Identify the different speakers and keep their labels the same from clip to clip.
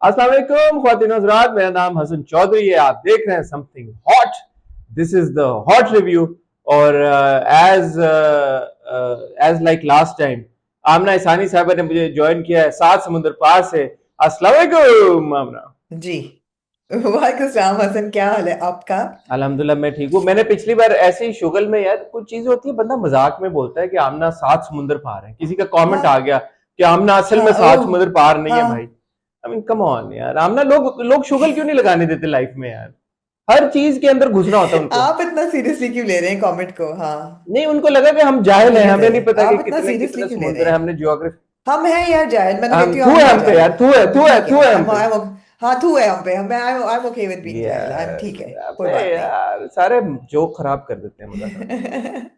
Speaker 1: अस्सलाम वालेकुम ख्वातीन हज़रात, मेरा नाम हसन चौधरी है। आप देख रहे हैं something hot. This is the hot review. और as as like last time Amna Isani साहबा ने मुझे ज्वाइन किया है सात समुंदर पार से। अस्सलाम वालेकुम आमना।
Speaker 2: जी। वालेकुम सलाम हसन, क्या हाल है आपका?
Speaker 1: अल्हम्दुलिल्लाह मैं ठीक हूँ। मैंने पिछली बार ऐसे ही शुगल में यार कुछ चीजें होती है, बंदा मजाक में बोलता है कि आमना सात समुंदर पार है, किसी का कमेंट आ
Speaker 2: हाँ
Speaker 1: गया कि आमना असल
Speaker 2: हाँ।
Speaker 1: में सात
Speaker 2: ओह।
Speaker 1: समुंदर पार नहीं है भाई।
Speaker 2: हाँ।
Speaker 1: आई मीन कम ऑन यार, आमना लोग लोग शुगल क्यों नहीं लगाने देते लाइफ में यार। हर चीज के अंदर घुसना होता है उनको।
Speaker 2: आप इतना सीरियसली क्यों ले रहे हैं कमेंट को? हाँ।
Speaker 1: नहीं, उनको लगा कि हम जाहिल हैं,
Speaker 2: हकीकत
Speaker 1: हमें
Speaker 2: है
Speaker 1: नहीं
Speaker 2: ये,
Speaker 1: पता कि
Speaker 2: आप इतना
Speaker 1: कितने
Speaker 2: सीरियसली
Speaker 1: कितने
Speaker 2: क्यों ले रहे
Speaker 1: समुंदर है,
Speaker 2: हैं?
Speaker 1: हमने ज्योग्राफी।
Speaker 2: हम हैं यार जाहिल, मैं तो
Speaker 1: हम
Speaker 2: कहती हूँ
Speaker 1: थू
Speaker 2: हम
Speaker 1: है
Speaker 2: हैं
Speaker 1: हम पे यार,
Speaker 2: जाहिल।
Speaker 1: थू है
Speaker 2: तो
Speaker 1: थू है
Speaker 2: ठीक है,
Speaker 1: थू है हम
Speaker 2: हम
Speaker 1: पे।
Speaker 2: हाँ तू है हम पे, हम I am okay with being जाहिल, आई एम ठीक है,
Speaker 1: यार
Speaker 2: कोई
Speaker 1: अबे
Speaker 2: बात नहीं।
Speaker 1: यार सारे जोक खराब कर देते हैं, मजा खराब।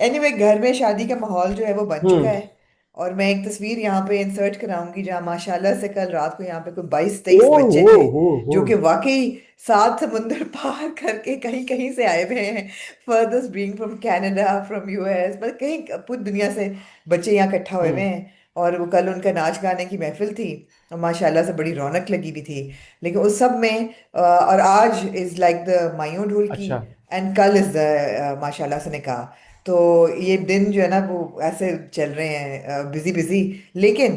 Speaker 2: एनीवे, घर में शादी का माहौल जो है वो बन चुका
Speaker 1: हम्म।
Speaker 2: है। और मैं एक तस्वीर यहाँ पे इंसर्ट कराऊंगी जहाँ माशाल्लाह से कल रात को यहाँ पे कोई 22-23
Speaker 1: ओ
Speaker 2: बच्चे
Speaker 1: हो
Speaker 2: थे,
Speaker 1: हो हो।
Speaker 2: जो कि वाकई सात समुंदर पार करके कहीं कहीं से आए हुए हैं। Furthers being from Canada, from US, मतलब कहीं पूरी दुनिया से बच्चे यहाँ इकट्ठा हुए हुए
Speaker 1: हम्म।
Speaker 2: हैं। और वो कल उनका नाच गाने की महफिल थी और माशाल्लाह से बड़ी रौनक लगी भी थी। लेकिन उस सब में और आज इज लाइक द मायूं ढोल की,
Speaker 1: अच्छा।
Speaker 2: एंड कल इज द माशाल्लाह से निकाह। तो ये दिन जो है ना वो ऐसे चल रहे हैं बिजी बिजी। लेकिन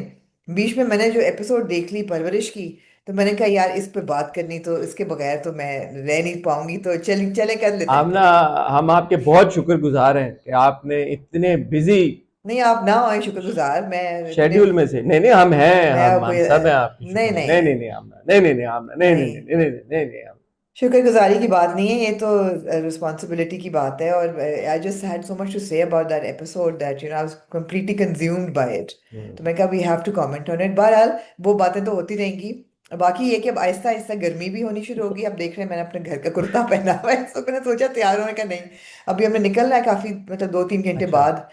Speaker 2: बीच में मैंने जो एपिसोड देख ली परवरिश की, तो मैंने कहा यार इस पे बात करनी, तो इसके बगैर तो मैं रह नहीं पाऊंगी, तो चल चले कर लेते हैं
Speaker 1: आमना,
Speaker 2: फिर।
Speaker 1: हम आपके बहुत शुक्रगुजार हैं कि आपने इतने बिजी
Speaker 2: नहीं, आप ना आए शुक्रगुजार, मैं इतने
Speaker 1: शेड्यूल में से, नहीं नहीं हम हैं,
Speaker 2: मैं
Speaker 1: हम
Speaker 2: कोई
Speaker 1: सब हैं आपके शुक्र
Speaker 2: नहीं
Speaker 1: में। नहीं नहीं
Speaker 2: नहीं
Speaker 1: नहीं आमना, नहीं नहीं नहीं आमना, नहीं नहीं नहीं
Speaker 2: नहीं,
Speaker 1: नहीं नहीं नहीं नहीं आमना।
Speaker 2: शुक्रगुजारी की बात नहीं है ये तो, रिस्पॉन्सिबिलिटी की बात है। और I just had so much to say about that episode that I was completely consumed by it.
Speaker 1: Hmm.
Speaker 2: तो मैं कहा we have to comment on it. बहरहाल वो बातें तो होती रहेंगी। बाकी ये कि अब आहिस्ता आहिस्ता गर्मी भी होनी शुरू होगी। अब देख रहे हैं, मैंने अपने घर का कुर्ता पहना हुआ है, तो मैंने सोचा तैयार होने का, नहीं अभी हमें निकलना है काफी, मतलब 2-3 घंटे
Speaker 1: अच्छा
Speaker 2: बाद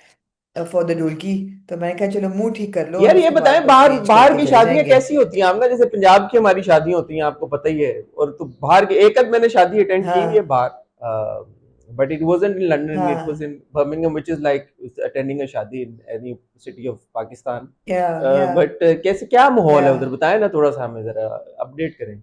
Speaker 2: फॉर द डुल की। तो मैंने कहा चलो मुंह ठीक कर लो और
Speaker 1: यार, ये
Speaker 2: उसके बाद
Speaker 1: बताएं
Speaker 2: बस
Speaker 1: बाहर
Speaker 2: चेंज
Speaker 1: बाहर
Speaker 2: करके
Speaker 1: की
Speaker 2: चले
Speaker 1: शादियां
Speaker 2: जाएंगे।
Speaker 1: कैसी होती हैं आमना? जैसे पंजाब की हमारी शादियां होती हैं, आपको पता ही है। और तो बाहर की एक आध मैंने शादी अटेंड की हुई है
Speaker 2: हाँ
Speaker 1: बाहर, but it wasn't in London, it was
Speaker 2: हाँ।
Speaker 1: In Birmingham, which is like attending a shaadi in any city of Pakistan.
Speaker 2: या या
Speaker 1: बट कैसे क्या माहौल
Speaker 2: या
Speaker 1: है उधर, बताएं ना थोड़ा सा, हमें जरा अपडेट करें।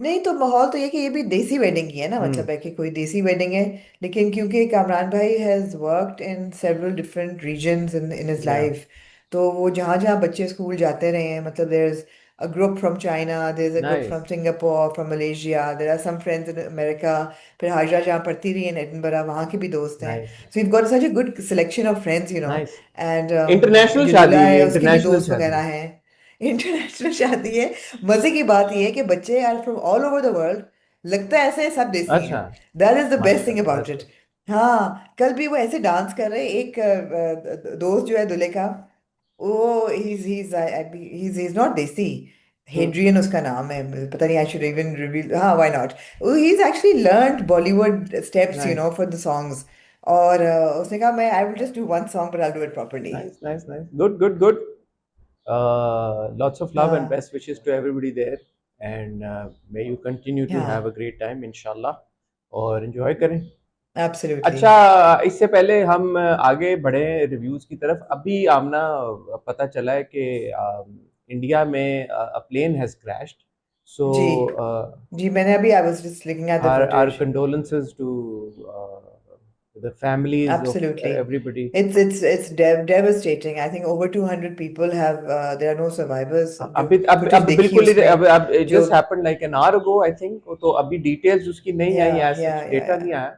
Speaker 2: नहीं, तो माहौल तो ये कि ये भी देसी वेडिंग ही है ना,
Speaker 1: हम्म।
Speaker 2: मतलब है कि कोई देसी वेडिंग है। लेकिन क्योंकि कामरान भाई has worked in several different regions in his
Speaker 1: या
Speaker 2: लाइफ, तो वो जहाँ जहाँ बच्चे स्कूल जाते रहे हैं, मतलब there is a group from China, there is a group
Speaker 1: nice
Speaker 2: from Singapore, from Malaysia, there are some friends in America. फिर हाजरा जहाँ पढ़ती रही इन एडिनबरा, वहाँ के भी दोस्त हैं।
Speaker 1: Nice
Speaker 2: so you got such a good selection of friends, you know.
Speaker 1: Nice.
Speaker 2: And
Speaker 1: international
Speaker 2: जो
Speaker 1: शादी
Speaker 2: दूल्हा
Speaker 1: है ये,
Speaker 2: है उसके भी
Speaker 1: इंटरनेशनल
Speaker 2: दोस्त
Speaker 1: शादी
Speaker 2: वगैरह
Speaker 1: है।
Speaker 2: हैं। इंटरनेशनल शादी है। मजे की बात यह है कि बच्चे are from all over the world, लगता है ऐसे सब देसी हैं।
Speaker 1: अच्छा।
Speaker 2: That is the best thing
Speaker 1: माशाल्लाह,
Speaker 2: अबाउट
Speaker 1: दैट्स
Speaker 2: इट।
Speaker 1: गुड।
Speaker 2: हाँ, कल भी वो ऐसे डांस कर रहे, एक दोस्त जो है दूल्हे का, वो ही इज नॉट देसी।
Speaker 1: हम्म।
Speaker 2: हेड्रियन उसका नाम है, पता नहीं, आई शुड इवन रिवील, हाँ why not. He is actually learned Bollywood steps,
Speaker 1: nice
Speaker 2: for the songs. और उसने कहा मैं I will just do one song but I do it properly.
Speaker 1: Nice nice nice, good good good. Lots of love and
Speaker 2: हाँ
Speaker 1: best wishes to everybody there, and may you continue to have a
Speaker 2: हाँ,
Speaker 1: great time inshallah, और enjoy करें।
Speaker 2: Absolutely.
Speaker 1: अच्छा, इससे पहले हम आगे बढ़े रिव्यूज की तरफ, अभी आमना पता चला है कि इंडिया में a plane has crashed, so
Speaker 2: जी जी, मैंने अभी I was just looking at the
Speaker 1: our
Speaker 2: footage.
Speaker 1: condolences to the families of
Speaker 2: Absolutely.
Speaker 1: everybody.
Speaker 2: It's devastating. I think over 200 people have there are no survivors. जो
Speaker 1: अभी अब
Speaker 2: footage
Speaker 1: अब
Speaker 2: देखी
Speaker 1: बिल्कुल ही,
Speaker 2: उसमें,
Speaker 1: अब
Speaker 2: जो
Speaker 1: just happened like an hour ago I think, तो अभी डिटेल्स उसकी नहीं
Speaker 2: या
Speaker 1: आई, एज
Speaker 2: या
Speaker 1: सच
Speaker 2: या
Speaker 1: डेटा नहीं आया।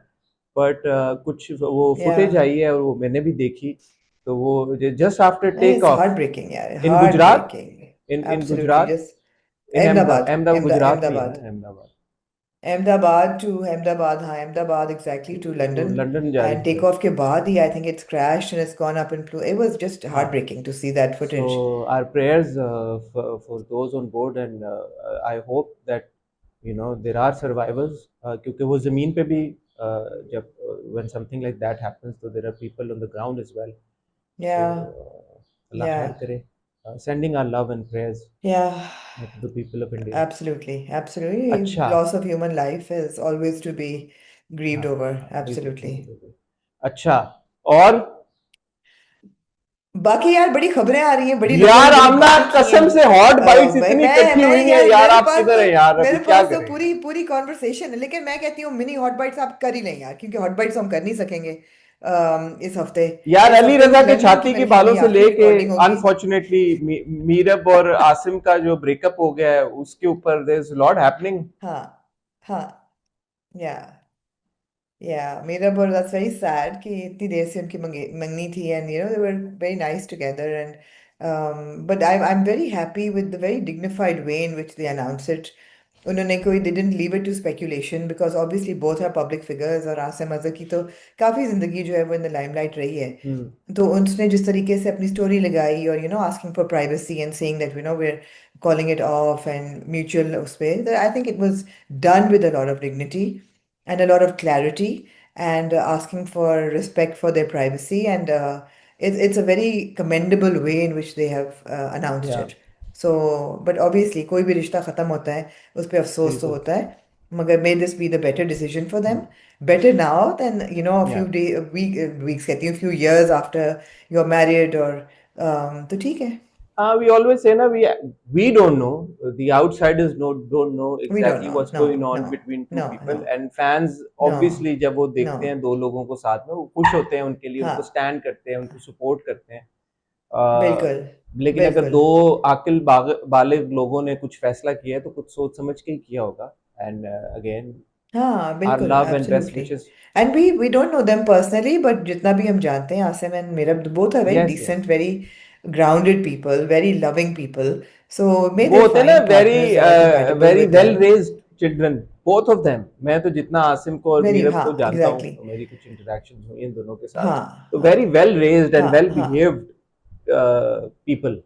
Speaker 1: बट कुछ वो
Speaker 2: या
Speaker 1: फुटेज आई है और वो मैंने भी देखी। तो वो just after take
Speaker 2: its
Speaker 1: off
Speaker 2: heart breaking यार,
Speaker 1: in
Speaker 2: heart
Speaker 1: Gujarat,
Speaker 2: breaking.
Speaker 1: In
Speaker 2: absolutely,
Speaker 1: Gujarat,
Speaker 2: just
Speaker 1: in Ahmedabad,
Speaker 2: Ahmedabad,
Speaker 1: Ahmedabad Gujarat में ही है ना,
Speaker 2: अहमदाबाद,
Speaker 1: अहमदाबाद।
Speaker 2: अहमदाबाद टू अहमदाबाद, हाँ अहमदाबाद एग्जैक्टली टू
Speaker 1: वो
Speaker 2: लंदन।
Speaker 1: लंदन जा रही
Speaker 2: एंड
Speaker 1: थी
Speaker 2: टेक
Speaker 1: शायद।
Speaker 2: ऑफ के बाद ही I think it's crash and it's gone up in flow. It was just heart
Speaker 1: हाँ।
Speaker 2: Breaking to see that
Speaker 1: So
Speaker 2: footage.
Speaker 1: our prayers for those on board, and I hope that there are survivors, क्योंकि वो ज़मीन पे भी जब when something like that happens, तो there are people on the ground as well.
Speaker 2: या
Speaker 1: So अल्लाह
Speaker 2: या
Speaker 1: खैर करे, sending our love and prayers
Speaker 2: या
Speaker 1: to the people of India.
Speaker 2: Absolutely, absolutely.
Speaker 1: अच्छा।
Speaker 2: Loss of human life is always to be grieved
Speaker 1: हाँ
Speaker 2: over.
Speaker 1: हाँ, बिल्कुल बिल्कुल
Speaker 2: Absolutely.
Speaker 1: बिल्कुल। अच्छा। और
Speaker 2: बाकी यार बड़ी खबरें आ रही हैं, बड़ी लोगों ने
Speaker 1: यार
Speaker 2: बड़ी
Speaker 1: आमना,
Speaker 2: बातें की हैं।
Speaker 1: कसम से हॉट बाइट्स इतनी इकट्ठी
Speaker 2: मैं
Speaker 1: हुई हैं
Speaker 2: यार
Speaker 1: यार, आप किधर है यार, अभी
Speaker 2: मेरे
Speaker 1: क्या
Speaker 2: पास तो
Speaker 1: करें।
Speaker 2: पूरी पूरी कॉन्वर्सेशन है, लेकिन मैं कहती हूँ मिनी हॉट बाइट्स आप कर ही लें यार, क्योंकि हॉट बाइट्स हम कर नहीं सकेंगे इस हफ्ते।
Speaker 1: यार
Speaker 2: इस
Speaker 1: अली
Speaker 2: हफ्ते
Speaker 1: रजा
Speaker 2: मुझे
Speaker 1: के
Speaker 2: लग नहीं कि
Speaker 1: छाती के
Speaker 2: मेरी
Speaker 1: बालों
Speaker 2: हमारी
Speaker 1: से
Speaker 2: आखिरी
Speaker 1: लेके
Speaker 2: रिकॉर्डिंग होगी।
Speaker 1: अनफॉर्चुनेटली मीरब और आसिम का जो ब्रेकअप हो गया है उसके ऊपर देयर इज लॉट हैपनिंग।
Speaker 2: हाँ हाँ, या मेरा but that's very sad कि इतनी देर से उनकी मंगनी थी, and you know they were very nice together, and but I'm very happy with the very dignified way in which they announced it. उन्होंने कोई they didn't leave it to speculation, because obviously both are public figures, और आसिम अज़हर की तो काफ़ी ज़िंदगी जो है वो in the limelight रही है।
Speaker 1: हम्म।
Speaker 2: तो उसने जिस तरीके से अपनी स्टोरी लगाई, और asking for privacy and saying that we're calling it off and mutual उस पे, that I think it was done with a lot of dignity and a lot of clarity, and asking for respect for their privacy, and it's a very commendable way in which they have announced
Speaker 1: या
Speaker 2: it. So but obviously कोई भी रिश्ता ख़त्म होता है उस पे अफसोस तो
Speaker 1: बिल्कुल।
Speaker 2: होता है, मगर may this be the better decision for them,
Speaker 1: hmm.
Speaker 2: better now than a
Speaker 1: या
Speaker 2: few weeks कहती हूँ, few years after you're married, or तो ठीक है।
Speaker 1: we always say na, we don't know, the outsiders don't know
Speaker 2: We don't
Speaker 1: exactly
Speaker 2: know,
Speaker 1: what's going
Speaker 2: no
Speaker 1: on
Speaker 2: no
Speaker 1: between two
Speaker 2: no
Speaker 1: people,
Speaker 2: no
Speaker 1: and fans
Speaker 2: no
Speaker 1: obviously जब वो देखते हैं
Speaker 2: no,
Speaker 1: दो लोगों को साथ में वो खुश होते हैं, उनके लिए उनको
Speaker 2: हाँ
Speaker 1: स्टैंड करते हैं, उनको सपोर्ट करते हैं। अ,
Speaker 2: बिल्कुल
Speaker 1: लेकिन अगर
Speaker 2: बिल्कुल।
Speaker 1: दो आकिल बालिग लोगों ने कुछ फैसला किया है तो कुछ सोच समझ के ही किया होगा। एंड अगेन
Speaker 2: हाँ
Speaker 1: आवर
Speaker 2: बिल्कुल,
Speaker 1: love and best
Speaker 2: absolutely.
Speaker 1: Wishes.
Speaker 2: And we don't know them personally, but जितना भी हम जानते हैं, Asim and Mera both are very
Speaker 1: yes yes.
Speaker 2: Decent, very grounded people, very loving people, so may
Speaker 1: वो
Speaker 2: देयर
Speaker 1: होते हैं ना
Speaker 2: find
Speaker 1: very
Speaker 2: partners that are compatible
Speaker 1: very
Speaker 2: with
Speaker 1: well
Speaker 2: them।
Speaker 1: Raised children, both of them. मैं तो जितना आसिम को और
Speaker 2: very,
Speaker 1: Meerab
Speaker 2: हाँ
Speaker 1: को जानता हूँ,
Speaker 2: एग्जैक्टली,
Speaker 1: तो मेरी कुछ इंटरेक्शन हुई इन दोनों के साथ,
Speaker 2: हाँ
Speaker 1: तो
Speaker 2: हाँ
Speaker 1: वेरी वेल रेज्ड एंड
Speaker 2: हाँ
Speaker 1: वेल
Speaker 2: हाँ।
Speaker 1: Behaved people.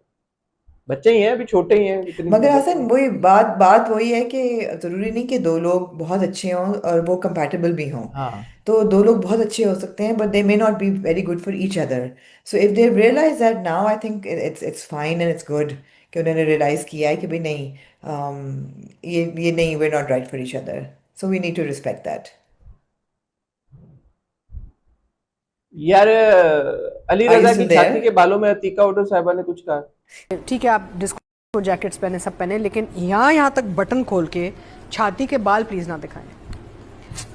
Speaker 1: बच्चे ही हैं, अभी छोटे ही हैं, इतनी
Speaker 2: मगर
Speaker 1: बड़े तो
Speaker 2: हसन
Speaker 1: नहीं।
Speaker 2: वही बात बात वही है कि जरूरी नहीं कि दो लोग बहुत अच्छे हों और वो कंपैटिबल भी हों।
Speaker 1: हाँ।
Speaker 2: तो दो लोग बहुत अच्छे हो सकते हैं, but they may not be very good for each other. So if they realise that now, I think it's fine and it's good कि उन्होंने रियलाइज किया है कि भाई नहीं, ये नहीं, we not right for each other, so we need to respect that.
Speaker 1: यार अली
Speaker 2: आर यू
Speaker 1: रजा की
Speaker 2: स्टिल देयर?
Speaker 1: छाती के बालों में अतीका उडो साहिबा ने कुछ कहा।
Speaker 3: ठीक है, आप डिस्को जैकेट्स पहने, सब पहने, लेकिन यहाँ यहाँ तक बटन खोल के छाती के बाल प्लीज ना दिखाएं।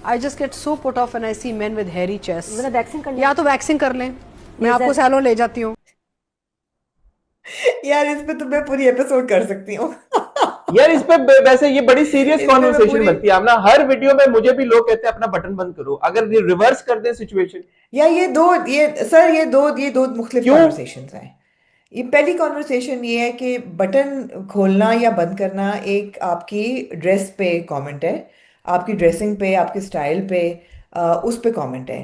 Speaker 3: I just get so put off when I see men with hairy
Speaker 4: मैंने
Speaker 3: चेस्ट।
Speaker 4: वैक्सिंग करना
Speaker 3: या
Speaker 4: है।
Speaker 3: तो वैक्सिंग कर लें, मैं आपको
Speaker 4: लेजर।
Speaker 3: सैलून ले जाती हूँ।
Speaker 2: यार इस पे तो मैं पूरी एपिसोड कर सकती हूँ।
Speaker 1: यार इस पे वैसे ये बड़ी सीरियस
Speaker 2: इस पे मैं
Speaker 1: कॉन्वर्सेशन
Speaker 2: पूरी,
Speaker 1: बनती है ना, हर वीडियो में मुझे भी लोग कहते हैं अपना बटन बंद करो, अगर ये रिवर्स कर दे सिचुएशन।
Speaker 2: या ये दो मुख्तलिफ
Speaker 1: क्यों?
Speaker 2: कॉन्वर्सेशंस हैं। ये पहली कॉन्वर्सेशन ये है कि बटन खोलना या बंद करना एक आपकी ड्रेस पे कमेंट है, आपकी ड्रेसिंग पे, आपके स्टाइल पे, उस पे कमेंट है।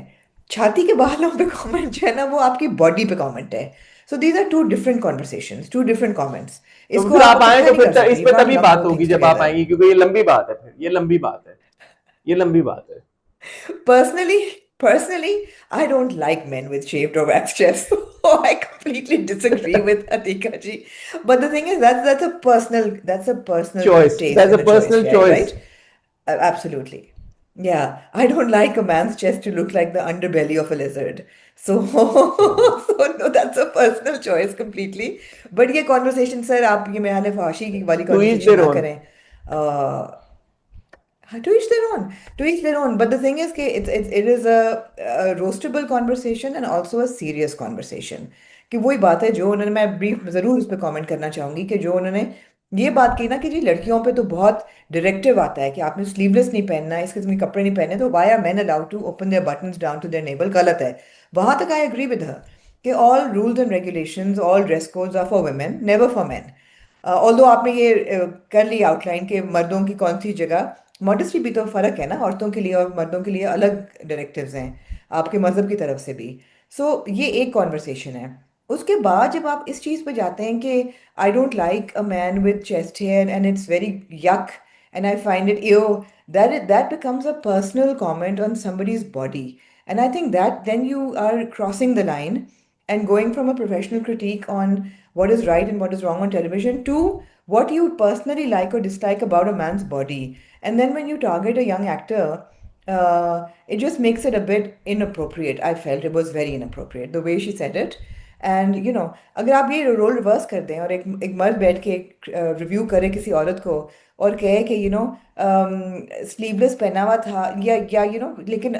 Speaker 2: छाती के बालों पे कमेंट जो है ना, वो आपकी बॉडी पे कमेंट है। So these are two different conversations, two different comments.
Speaker 1: तो
Speaker 2: इसको
Speaker 1: फिर
Speaker 2: आप
Speaker 1: आप आए
Speaker 2: इकट्ठा
Speaker 1: तो
Speaker 2: नहीं कर
Speaker 1: फिर
Speaker 2: सकते,
Speaker 1: इस
Speaker 2: यू
Speaker 1: पे
Speaker 2: कांट
Speaker 1: तभी
Speaker 2: लव
Speaker 1: बात
Speaker 2: बोथ
Speaker 1: होगी
Speaker 2: थिंग्स
Speaker 1: जब आप
Speaker 2: टुगेदर।
Speaker 1: आएंगी, क्योंकि ये लंबी बात है, फिर ये लंबी बात है, ये लंबी बात है।
Speaker 2: Personally, I don't like men with shaved or waxed chests. So I completely disagree with Atika ji. But the thing is, that's a personal
Speaker 1: choice,
Speaker 2: taste
Speaker 1: that's
Speaker 2: and
Speaker 1: a
Speaker 2: a choice,
Speaker 1: personal
Speaker 2: yeah,
Speaker 1: choice.
Speaker 2: right? Absolutely. Yeah, I don't like a man's chest to look like the underbelly of a lizard. So, so no, that's a personal choice completely. But ये conversation, sir, आप ये मेरे फाशी की वाली
Speaker 1: to each
Speaker 2: conversation
Speaker 1: there
Speaker 2: ना
Speaker 1: own.
Speaker 2: करें। To each their own. To each their own. But the thing is, कि it is a roastable conversation and also a serious conversation. कि वही बात है जो उन्होंने, मैं ब्रीफ ज़रूर उस पर कमेंट करना चाहूंगी, कि जो उन्होंने ये बात की ना कि जी लड़कियों पे तो बहुत डायरेक्टिव आता है कि आपने स्लीवलेस नहीं पहनना, इस किस्म के कपड़े नहीं पहने, तो why are men allowed to open their buttons down to their navel? गलत है। वहां तक आई एग्री विद हर कि all rules and regulations, all dress codes are for women, never for men. Although आपने ये कर ली आउटलाइन के मर्दों की कौन सी जगह, मॉडेस्टी भी तो फर्क है ना, औरतों के लिए और मर्दों के लिए अलग डायरेक्टिव्स हैं आपके मजहब की तरफ से भी। सो ये एक कॉन्वर्सेशन है। उसके बाद जब आप इस चीज़ पे जाते हैं कि I don't like a man with chest hair and it's very yuck and I find it yo, that becomes a personal comment on somebody's body, and I think that then you are crossing the line and going from a professional critique on what is right and what is wrong on television to what you personally like or dislike about a man's body. And then when you target a young actor, it just makes it a bit inappropriate. I felt it was very inappropriate the way she said it. And you no अगर आप ये role reverse कर दें और एक मर्द बैठ के रिव्यू करे किसी औरत को और कहे कि स्लीवलेस पहना हुआ था या लेकिन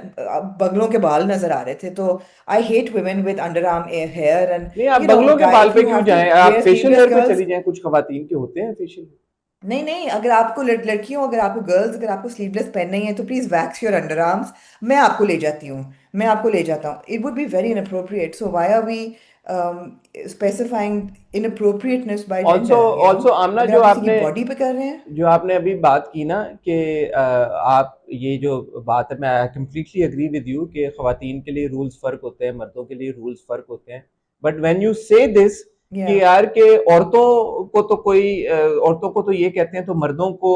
Speaker 2: बगलों के बाल नजर आ रहे थे, तो I hate women with underarm hair and
Speaker 1: नहीं, आप बंगलों के बाल
Speaker 2: इफ
Speaker 1: पे
Speaker 2: यू
Speaker 1: क्यों
Speaker 2: हैव टू
Speaker 1: जाएं, आप
Speaker 2: वेयर
Speaker 1: फेशियल
Speaker 2: स्लीवलेस
Speaker 1: हेयर पे
Speaker 2: गर्ल्स।
Speaker 1: चली जाएं, कुछ खवातीन के होते हैं फेशियल।
Speaker 2: नहीं नहीं, अगर आपको लड़कियों, अगर आपको गर्ल्स, अगर आपको स्लीवलेस पहनना ही है तो please wax your under arms. मैं आपको ले जाती हूँ, मैं आपको ले जाता हूँ। It would be very inappropriate, so why are we specifying inappropriateness by
Speaker 1: also
Speaker 2: gender,
Speaker 1: also Amna,
Speaker 2: अगर आप किसी की बॉडी पे कर रहे हैं।
Speaker 1: जो आपने अभी बात की ना कि आप ये जो बात है, मैं कम्प्लीटली अग्री विद यू कि खवातीन के लिए रूल्स फर्क होते हैं, मर्दों के लिए रूल्स फर्क होते हैं। बट व्हेन यू से दिस
Speaker 2: या
Speaker 1: कि यार के औरतों को तो ये कहते हैं, तो मर्दों को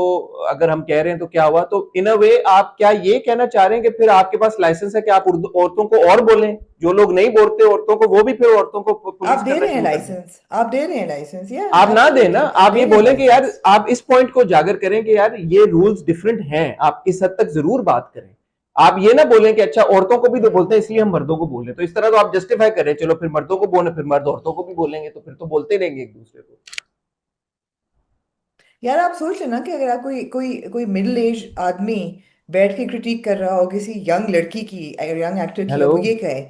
Speaker 1: अगर हम कह रहे हैं तो क्या हुआ? तो इन अ वे आप क्या ये कहना चाह रहे हैं कि फिर आपके पास लाइसेंस है कि आप औरतों को और बोलें, जो लोग नहीं बोलते औरतों को, वो भी फिर औरतों को
Speaker 2: आप
Speaker 1: पुलिस
Speaker 2: दे
Speaker 1: करना
Speaker 2: रहे हैं
Speaker 1: शुरू कर दें?
Speaker 2: लाइसेंस, आप दे रहे हैं लाइसेंस, या
Speaker 1: आप ना देना,
Speaker 2: एब्सोल्युटली आप
Speaker 1: आप
Speaker 2: दे
Speaker 1: ये
Speaker 2: रहे हैं
Speaker 1: बोलें कि यार
Speaker 2: लाइसेंस।
Speaker 1: आप इस पॉइंट को उजागर करें कि यार ये रूल्स डिफरेंट हैं, आप इस हद तक जरूर बात करें। आप ये ना बोलें कि अच्छा औरतों को भी तो बोलते हैं इसलिए हम मर्दों को बोलें, तो इस तरह तो आप जस्टिफाई करें, चलो फिर मर्दों को बोले, फिर मर्द औरतों को भी बोलेंगे, तो फिर तो बोलते रहेंगे एक दूसरे को।
Speaker 2: यार आप सोच लेना कि अगर आप कोई कोई कोई मिडिल एज आदमी बैठ के क्रिटिक कर रहा हो किसी यंग लड़की की, यंग एक्टर की, और
Speaker 1: हेलो।
Speaker 2: वो ये कहे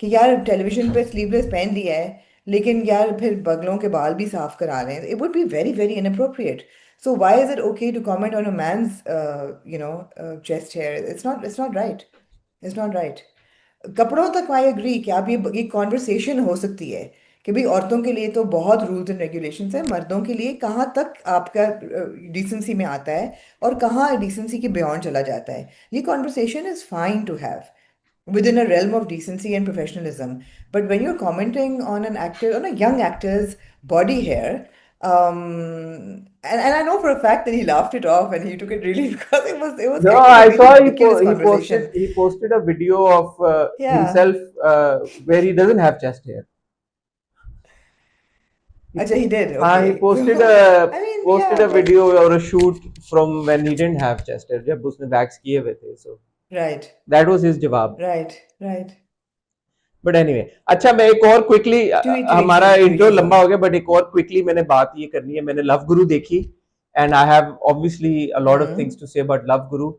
Speaker 2: कि यार टेलीविजन पे स्लीवलेस पहन दिया है लेकिन यार फिर बगलों के बाल भी साफ करा रहे हैं, it would be very very inappropriate. So why is it okay to comment on a man's chest hair? It's not right, it's not right. कपड़ों तक आई एग्री कि आप ये कॉन्वर्सेशन हो सकती है कि भाई औरतों के लिए तो बहुत रूल्स एंड रेगुलेशंस है, मर्दों के लिए कहाँ तक आपका डिसेंसी में आता है और कहाँ डिसेंसी के बियॉन्ड चला जाता है। ये conversation is fine to have within a realm of decency and professionalism. But when you're commenting on an actor, on a young actor's body hair, and I know for a fact that he laughed it off and he took it really because
Speaker 1: No,
Speaker 2: it was a
Speaker 1: I
Speaker 2: really
Speaker 1: saw
Speaker 2: ridiculous conversation.
Speaker 1: he posted a video of
Speaker 2: Yeah.
Speaker 1: himself where he doesn't have chest hair. He
Speaker 2: Acha, he
Speaker 1: po-
Speaker 2: did.
Speaker 1: he
Speaker 2: Okay.
Speaker 1: posted
Speaker 2: So,
Speaker 1: a
Speaker 2: I mean,
Speaker 1: posted
Speaker 2: yeah,
Speaker 1: a
Speaker 2: but
Speaker 1: video or a shoot from when he didn't have chest hair, जब उसने wax किए हुए थे, so
Speaker 2: right,
Speaker 1: that was his जवाब।
Speaker 2: right, right.
Speaker 1: But anyway, अच्छा मैं एक और क्विकली, हमारा
Speaker 2: To each
Speaker 1: इंट्रो
Speaker 2: his
Speaker 1: लंबा
Speaker 2: own.
Speaker 1: हो गया, बट एक और क्विकली मैंने बात ये करनी है। मैंने लव गुरु देखी and I have obviously a lot of things
Speaker 2: hmm.
Speaker 1: To say about Love Guru,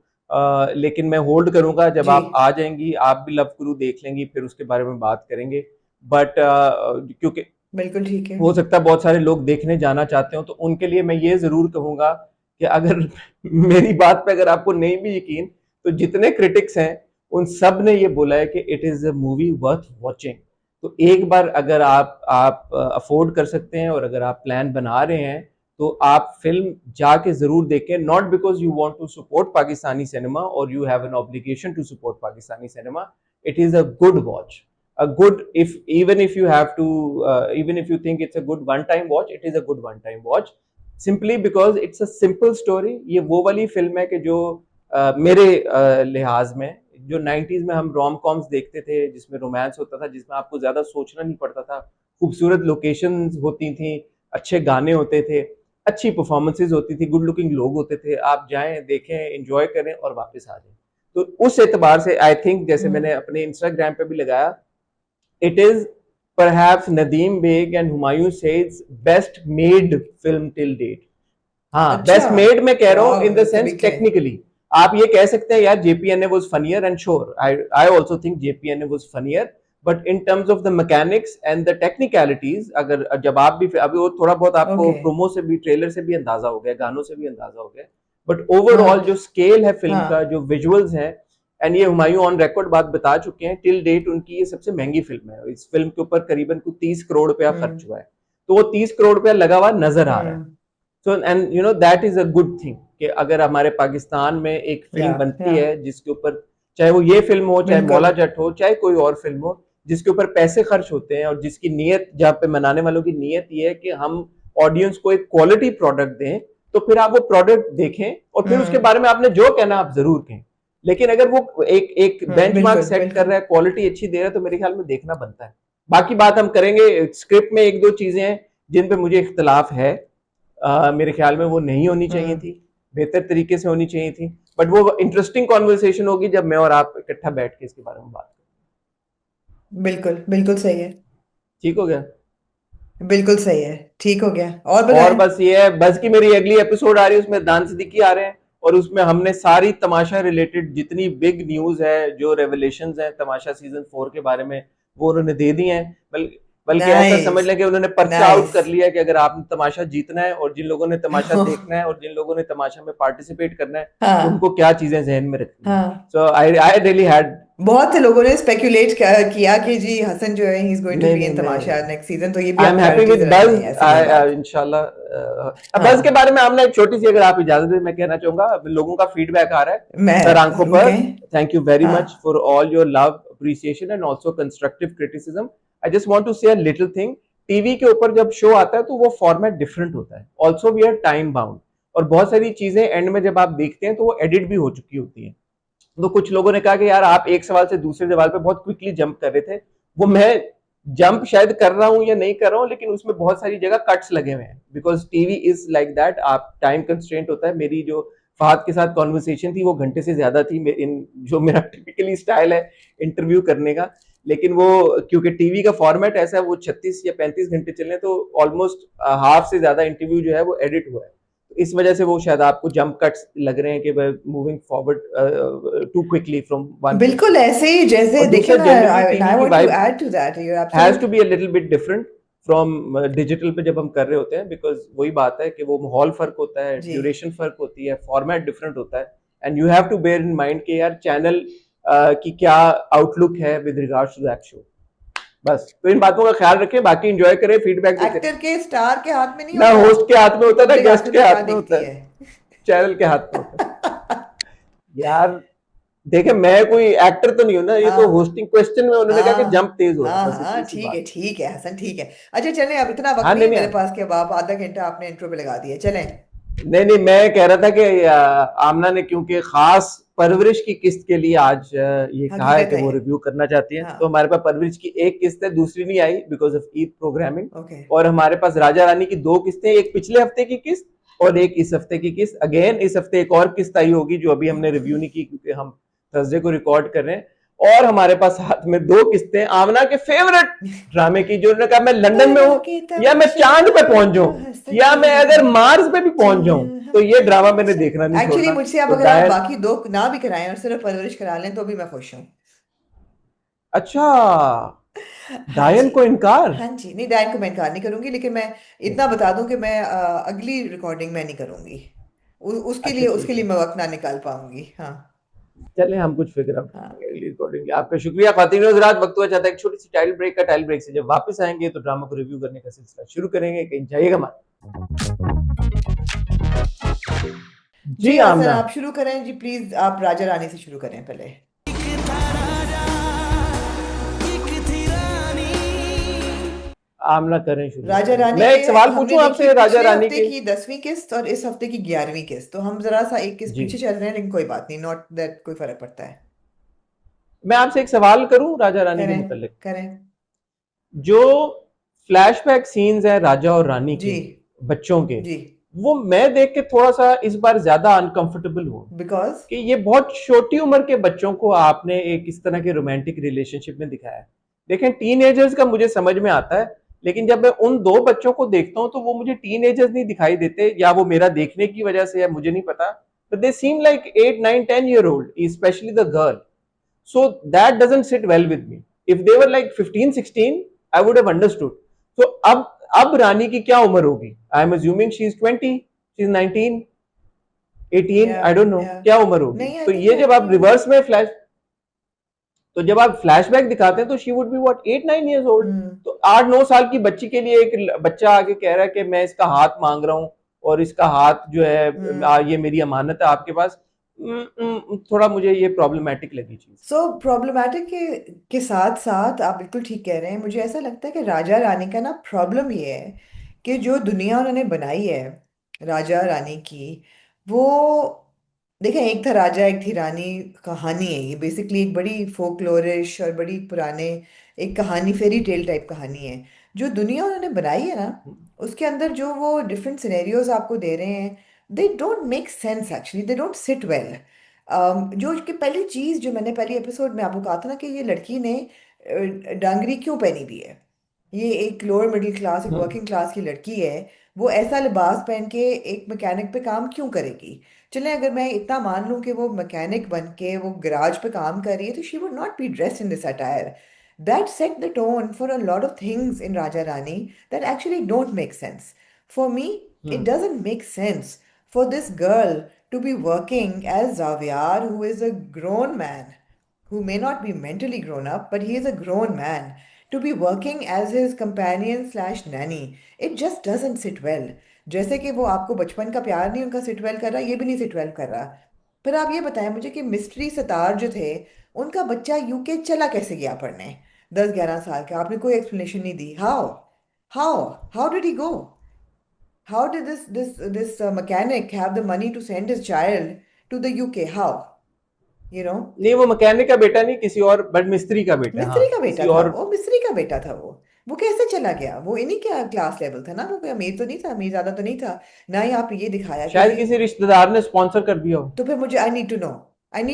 Speaker 1: लेकिन मैं होल्ड करूंगा, जब
Speaker 2: जी।
Speaker 1: आप आ जाएंगी आप भी लव गुरु देख लेंगी, फिर उसके बारे में बात करेंगे। बट क्योंकि
Speaker 2: बिल्कुल ठीक है।
Speaker 1: हो सकता है बहुत सारे लोग देखने जाना चाहते हो, तो उनके लिए मैं ये जरूर कहूंगा कि अगर मेरी बात पे अगर आपको नहीं भी यकीन, तो जितने क्रिटिक्स हैं उन सब ने ये बोला है कि it is a movie worth watching. तो एक बार अगर आप अफोर्ड कर सकते हैं और अगर आप प्लान बना रहे हैं, तो आप फिल्म जाके जरूर देखें, not because you want to support Pakistani cinema और you have an obligation to support Pakistani cinema. It is a good watch, a good, if even if you have to even if you think it's a good one time watch, it is a good one time watch, simply because it's a simple story। ये वो वाली film है कि जो मेरे लिहाज में, जो 90s में हम रोम कॉम्स देखते थे जिसमें रोमांस होता था, जिसमें आपको ज्यादा सोचना नहीं पड़ता था, खूबसूरत लोकेशंस होती थी, अच्छे गाने होते थे, अच्छी परफॉर्मेंसेज होती थी, गुड लुकिंग लोग होते थे, आप जाएं देखें एंजॉय करें और वापस आ जाएं। तो उस एतबार से आई थिंक, जैसे मैंने
Speaker 2: हम्म।
Speaker 1: अपने इंस्टाग्राम पे भी लगाया, it is perhaps Nadeem Beg and Humayun Said's best made film till date। हाँ,
Speaker 2: अच्छा।
Speaker 1: बेस्ट मेड मैं कह रहा हूँ इन
Speaker 2: वाह,
Speaker 1: the
Speaker 2: that's a
Speaker 1: sense
Speaker 2: big claim.
Speaker 1: Technically. आप ये कह सकते हैं यार JPNA was funnier, and sure I also think JPNA was funnier, but in terms of the mechanics and the technicalities, अगर जब आप भी अभी वो थोड़ा बहुत आपको
Speaker 2: ओके।
Speaker 1: प्रोमो से भी, ट्रेलर से भी अंदाजा हो गया, गानों से भी अंदाजा हो गया, बट ओवरऑल
Speaker 2: हाँ
Speaker 1: जो स्केल है फिल्म का,
Speaker 2: हाँ।
Speaker 1: जो विजुअल्स हैं, एंड ये हुमायूं ऑन रिकॉर्ड बात बता चुके हैं, टिल डेट उनकी ये सबसे महंगी फिल्म है। इस फिल्म के ऊपर करीबन कुछ 30 करोड़ रुपया खर्च
Speaker 2: हम्म।
Speaker 1: हुआ है, तो वो 30 करोड़ रुपया लगा हुआ नजर आ रहा है।
Speaker 2: Hmm.
Speaker 1: So and you know that is a good thing कि अगर हमारे पाकिस्तान में एक
Speaker 2: या
Speaker 1: फिल्म बनती
Speaker 2: या
Speaker 1: है जिसके ऊपर, चाहे वो ये फिल्म हो, चाहे
Speaker 2: बिल्कुल।
Speaker 1: मौला जट हो, चाहे कोई और फिल्म हो, जिसके ऊपर पैसे खर्च होते हैं और जिसकी नीयत, जहाँ पे बनाने वालों की नीयत ये है कि हम ऑडियंस को एक क्वालिटी प्रोडक्ट दें, तो फिर आप वो प्रोडक्ट देखें और फिर उसके
Speaker 2: हम्म।
Speaker 1: बारे में आपने जो कहना आप जरूर कहें। लेकिन अगर वो एक एक बेंचमार्क
Speaker 2: बिल्कुल
Speaker 1: सेट कर
Speaker 2: बिल्कुल।
Speaker 1: रहा है, क्वालिटी अच्छी दे रहा है, तो मेरे ख्याल में देखना बनता है। बाकी बात हम करेंगे, स्क्रिप्ट में एक दो चीजें हैं जिन पे मुझे इख्तलाफ है, मेरे ख्याल में वो नहीं होनी चाहिए
Speaker 2: हम्म।
Speaker 1: थी, बेहतर तरीके से होनी चाहिए थी, बट वो इंटरेस्टिंग कॉन्वर्सेशन होगी जब मैं और आप इकट्ठा बैठ के इसके बारे में बात
Speaker 2: बिल्कुल बिल्कुल सही है।
Speaker 1: ठीक हो गया।
Speaker 2: बिल्कुल सही है, ठीक हो गया। और
Speaker 1: और
Speaker 2: बताएं।
Speaker 1: बस ये है, बस की मेरी अगली एपिसोड आ रही है, उसमें दान सिद्दीकी आ रहे हैं, और उसमें हमने सारी तमाशा रिलेटेड जितनी बिग न्यूज है, जो रेवलेशंस हैं तमाशा सीजन 4 के बारे में, वो उन्होंने दे दी हैं। बल्कि ऐसा समझ
Speaker 2: नाइस,
Speaker 1: लें कि उन्होंने पर्चा आउट
Speaker 2: नाइस।
Speaker 1: कर लिया है कि अगर आपने तमाशा जीतना है, और जिन लोगों ने तमाशा देखना है, और जिन लोगों ने तमाशा में पार्टिसिपेट करना है,
Speaker 2: हाँ,
Speaker 1: उनको क्या चीजें जहन में रखनी है।
Speaker 2: हाँ।
Speaker 1: सो आई आई रियली हैड।
Speaker 2: बहुत से लोगों ने स्पेक्यूलेट किया कि जी हसन जो है ही इज गोइंग टू
Speaker 1: नहीं
Speaker 2: बी
Speaker 1: नहीं,
Speaker 2: इन
Speaker 1: मैं
Speaker 2: तमाशा नेक्स्ट सीजन, तो ये भी
Speaker 1: आई
Speaker 2: आप
Speaker 1: एम हैप्पी
Speaker 2: क्लैरिटी
Speaker 1: विद
Speaker 2: जरा
Speaker 1: बज।
Speaker 2: दें, ऐसी नहीं बात।
Speaker 1: इंशाल्लाह। बज के
Speaker 2: हाँ,
Speaker 1: बारे में हमने एक छोटी सी, अगर आप इजाजत दें, मैं कहना चाहूंगा, लोगों का फीडबैक आ रहा है सर आंखों
Speaker 2: मैं
Speaker 1: पर।
Speaker 2: कहें।
Speaker 1: थैंक यू वेरी
Speaker 2: हाँ,
Speaker 1: much for all your love, appreciation and also constructive criticism. I just want to say a little thing. TV के ऊपर जब शो आता है तो वो फॉर्मेट डिफरेंट होता है, also we are time bound, और बहुत सारी चीजें एंड में जब आप देखते हैं तो वो एडिट भी हो चुकी होती है। तो कुछ लोगों ने कहा कि यार आप एक सवाल से दूसरे सवाल पे बहुत क्विकली जंप कर रहे थे। वो मैं जंप शायद कर रहा हूं या नहीं कर रहा हूं, लेकिन उसमें बहुत सारी जगह कट्स लगे हुए हैं, because TV is like that. आप टाइम कंस्ट्रेंट होता है। मेरी जो फहद के साथ कॉन्वर्सेशन थी वो घंटे से ज्यादा थी, इन जो मेरा टिपिकली स्टाइल है इंटरव्यू करने का। लेकिन वो क्योंकि टीवी का फॉर्मेट ऐसा है, वो 36 या 35 घंटे चलने, तो ऑलमोस्ट हाफ से ज्यादा इंटरव्यू जो है वो एडिट हुआ है। इस वजह से वो शायद आपको जंप कट्स लग रहे हैं कि moving forward too quickly from one place to
Speaker 2: बिल्कुल
Speaker 1: अनदर।
Speaker 2: ऐसे ही जैसे
Speaker 1: और
Speaker 2: देखिए
Speaker 1: दूसरा,
Speaker 2: ना,
Speaker 1: जनरली
Speaker 2: एंड
Speaker 1: टीवी
Speaker 2: आई
Speaker 1: की
Speaker 2: want to
Speaker 1: vibe
Speaker 2: add to that, you are
Speaker 1: has to
Speaker 2: absolutely.
Speaker 1: Be a little bit different from digital पे जब हम कर रहे होते हैं, बिकॉज वही बात है कि वो माहौल फर्क होता है,
Speaker 2: जी,
Speaker 1: ड्यूरेशन फर्क होती है, फॉर्मेट डिफरेंट होता है, and you have to bear in mind कि यार चैनल की क्या आउटलुक है with regards to that show. बस तो इन बातों का ख्याल रखें, बाकी एंजॉय करें, फीडबैक देते
Speaker 2: एक्टर
Speaker 1: रहें।
Speaker 2: के स्टार के हाथ में नहीं
Speaker 1: ना
Speaker 2: होता,
Speaker 1: होस्ट के हाथ में होता है, ना
Speaker 2: पब्लिक
Speaker 1: गेस्ट
Speaker 2: आखिर
Speaker 1: के
Speaker 2: में क्या
Speaker 1: हाथ में होता
Speaker 2: देखती
Speaker 1: है,
Speaker 2: है।
Speaker 1: चैनल के हाथ में होता है। यार देखे, मैं कोई एक्टर तो नहीं हूं ना, ये तो
Speaker 2: हाँ,
Speaker 1: होस्टिंग क्वेश्चन में उन्होंने कहा कि जंप
Speaker 2: हाँ,
Speaker 1: तेज हो रहा है,
Speaker 2: हाँ,
Speaker 1: बस
Speaker 2: हाँ,
Speaker 1: इतनी सी
Speaker 2: ठीक है,
Speaker 1: बात।
Speaker 2: ठीक है हसन, ठीक है। अच्छा चलें, अब इतना वक्त
Speaker 1: हाँ
Speaker 2: नहीं
Speaker 1: नहीं
Speaker 2: है
Speaker 1: नहीं,
Speaker 2: मेरे पास कि अब आप आधा घंटा आपने इंट्रो पे लगा दिया, चलें।
Speaker 1: नहीं नहीं, मैं कह रहा था कि आमना ने क्योंकि खास परवरिश की किस्त के लिए आज ये कहा है
Speaker 2: हकीकत
Speaker 1: कि
Speaker 2: है
Speaker 1: वो
Speaker 2: ये।
Speaker 1: रिव्यू करना चाहती है, तो
Speaker 2: हाँ,
Speaker 1: हमारे पास परवरिश की एक किस्त है, दूसरी नहीं आई because of Eid programming.
Speaker 2: Okay.
Speaker 1: और हमारे पास राजा रानी की दो किस्तें, एक पिछले हफ्ते की किस्त और एक इस हफ्ते की किस्त। अगेन इस हफ्ते एक और किस्त आई होगी जो अभी हमने रिव्यू नहीं की, क्योंकि हम थर्सडे को रिकॉर्ड कर रहे हैं। और हमारे पास साथ में दो किस्तें आमना के फेवरेट ड्रामे की, जो उन्होंने कहा मैं लंदन में
Speaker 2: तरह
Speaker 1: हूं,
Speaker 2: के
Speaker 1: या मैं
Speaker 2: तमाशा
Speaker 1: चांद पे पहुंच
Speaker 2: जो
Speaker 1: जाऊं,
Speaker 2: हसन
Speaker 1: या मैं
Speaker 2: मेरा
Speaker 1: अगर मार्स पे भी पहुंच
Speaker 2: चल
Speaker 1: जाऊं, तो
Speaker 2: हम
Speaker 1: ये ड्रामा मैंने
Speaker 2: तमाशा।
Speaker 1: देखना नहीं
Speaker 2: एक्चुअली
Speaker 1: छोड़ना।
Speaker 2: मुझसे अब
Speaker 1: तो
Speaker 2: अगर आप
Speaker 1: डायन।
Speaker 2: बाकी दो ना भी कराएं और सिर्फ परवरिश करा लें तो भी मैं खुश हूँ।
Speaker 1: अच्छा,
Speaker 2: हाँ
Speaker 1: डायन
Speaker 2: जी,
Speaker 1: को इनकार।
Speaker 2: हाँ जी, नहीं डायन को मैं इनकार नहीं करूंगी, लेकिन मैं इतना बता दूं कि मैं अगली रिकॉर्डिंग में नहीं करूंगी।
Speaker 1: अच्छा
Speaker 2: उसके
Speaker 1: ठीक
Speaker 2: लिए
Speaker 1: है,
Speaker 2: मैं वक्त ना निकाल पाऊंगी। हाँ,
Speaker 1: चले हम कुछ फिगर आउट
Speaker 2: हाँ।
Speaker 1: करेंगे अगली रिकॉर्डिंग के लिए। आपका शुक्रिया खातिन हज़रात। वक्त हुआ चाहता है एक छोटी सी टाइल ब्रेक का। टाइल ब्रेक से जब वापस आएंगे तो ड्रामा को रिव्यू करने का सिलसिला शुरू करेंगे, कहीं जाइएगा मत।
Speaker 2: जी
Speaker 1: जी
Speaker 2: हसन,
Speaker 1: आमना।
Speaker 2: आप शुरू करें जी प्लीज, आप राजा रानी से शुरू करें पहले।
Speaker 1: आमना करें शुरू,
Speaker 2: राजा रानी
Speaker 1: मैं
Speaker 2: के
Speaker 1: एक सवाल
Speaker 2: हमने
Speaker 1: पूछूं
Speaker 2: देखी
Speaker 1: आपसे राजा
Speaker 2: पिछले
Speaker 1: रानी
Speaker 2: हफ्ते
Speaker 1: के।
Speaker 2: की 10वीं किस्त और इस हफ्ते की 11वीं किस्त, तो हम जरा सा एक किस्त
Speaker 1: जी,
Speaker 2: पीछे चल रहे हैं, लेकिन कोई बात नहीं, नॉट दैट कोई फर्क पड़ता है।
Speaker 1: मैं आपसे एक सवाल करूं राजा रानी के
Speaker 2: करें,
Speaker 1: मुतालिक।
Speaker 2: करें।
Speaker 1: जो फ्लैशबैक सीन्स हैं राजा और रानी
Speaker 2: जी,
Speaker 1: के, बच्चों के,
Speaker 2: जी।
Speaker 1: वो मैं देख के थोड़ा सा इस बार ज्यादा अनकंफर्टेबल हुआ
Speaker 2: बिकॉज
Speaker 1: कि ये बहुत छोटी उम्र के बच्चों को आपने एक इस तरह के रोमांटिक रिलेशनशिप में दिखाया है। देखें, टीनेजर्स का मुझे समझ में आता है, लेकिन जब मैं उन दो बच्चों को देखता हूं तो वो मुझे टीनेजर्स नहीं दिखाई देते, या वो मेरा देखने की वजह से, या मुझे नहीं पता, but they seem like 8 9 10 year old, specially the girl. So that doesn't sit well with me. If they were like 15 16, I would have understood. So अब रानी की क्या उम्र होगी? I am assuming she is 20, she is 19, 18,
Speaker 2: या
Speaker 1: I don't know
Speaker 2: या
Speaker 1: क्या उम्र होगी।
Speaker 2: नहीं, आई
Speaker 1: तो
Speaker 2: थिंक
Speaker 1: ये जब आप
Speaker 2: 19 होगी।
Speaker 1: रिवर्स में फ्लैश, तो जब आप फ्लैशबैक दिखाते हैं तो she would be what 8 9 years old।
Speaker 2: हम्म,
Speaker 1: तो 8 9 साल की बच्ची के लिए एक बच्चा आके कह रहा है कि मैं इसका हाथ मांग रहा हूँ, और इसका हाथ जो है
Speaker 2: हम्म।
Speaker 1: ये मेरी अमानत है आपके पास। थोड़ा मुझे ये प्रॉब्लमैटिक लगी चीज।
Speaker 2: सो प्रॉब्लमैटिक के साथ साथ आप बिल्कुल ठीक कह रहे हैं। मुझे ऐसा लगता है कि राजा रानी का ना प्रॉब्लम ये है कि जो दुनिया उन्होंने बनाई है राजा रानी की, वो देखें, एक था राजा एक थी रानी, कहानी है ये बेसिकली, एक बड़ी फोकलोरिश और बड़ी पुराने एक कहानी, फेरी टेल टाइप कहानी है। जो दुनिया उन्होंने बनाई है ना, उसके अंदर जो वो डिफरेंट सिनेरियोज आपको दे रहे हैं, they don't make sense actually, they don't sit well. जो कि पहली चीज जो मैंने पहली एपिसोड में आपको कहा था ना कि ये लड़की ने डांगरी क्यों पहनी हुई है, ये एक लोअर मिडिल क्लास, एक वर्किंग क्लास की लड़की है, वो ऐसा लिबास पहन के एक मैकेनिक पे काम क्यों करेगी? चले अगर मैं इतना मान लूं कि वो मैकेनिक बन के वो गराज पे काम कर रही है, तो she would not be dressed in this attire. That set the tone for a lot of things in Raja Rani that actually don't make sense. For me it doesn't make sense for this girl to be working as Xavier, who is a grown man, who may not be mentally grown up, but he is a grown man, to be working as his companion slash nanny. It just doesn't sit well. जैसे कि वो आपको बचपन का प्यार नहीं उनका sit well कर रहा, ये भी नहीं सिट वेल कर रहा. फिर आप ये बताएं मुझे कि मिस्ट्री सितार जो थे, उनका बच्चा यूके चला कैसे गया पढ़ने? 10-11 साल का, आपने कोई एक्सप्लेनेशन नहीं दी. How how did he go? How did this mechanic have the money to send his child to the UK? How? You know?
Speaker 1: नहीं, वो मैकेनिक का बेटा नहीं, किसी और बट मिस्त्री का बेटा है, हाँ,
Speaker 2: मिस्त्री का
Speaker 1: किसी
Speaker 2: बेटा था
Speaker 1: और।
Speaker 2: वो, मिस्त्री का बेटा था वो कैसे चला गया? वो इन्हीं का क्लास लेवल था ना, वो कोई अमीर तो नहीं था, अमीर ज्यादा तो नहीं था ना ही. आप ये दिखाया कि
Speaker 1: शायद
Speaker 2: भाई,
Speaker 1: किसी रिश्तेदार ने स्पॉन्सर कर दिया हो।
Speaker 2: तो फिर मुझे I need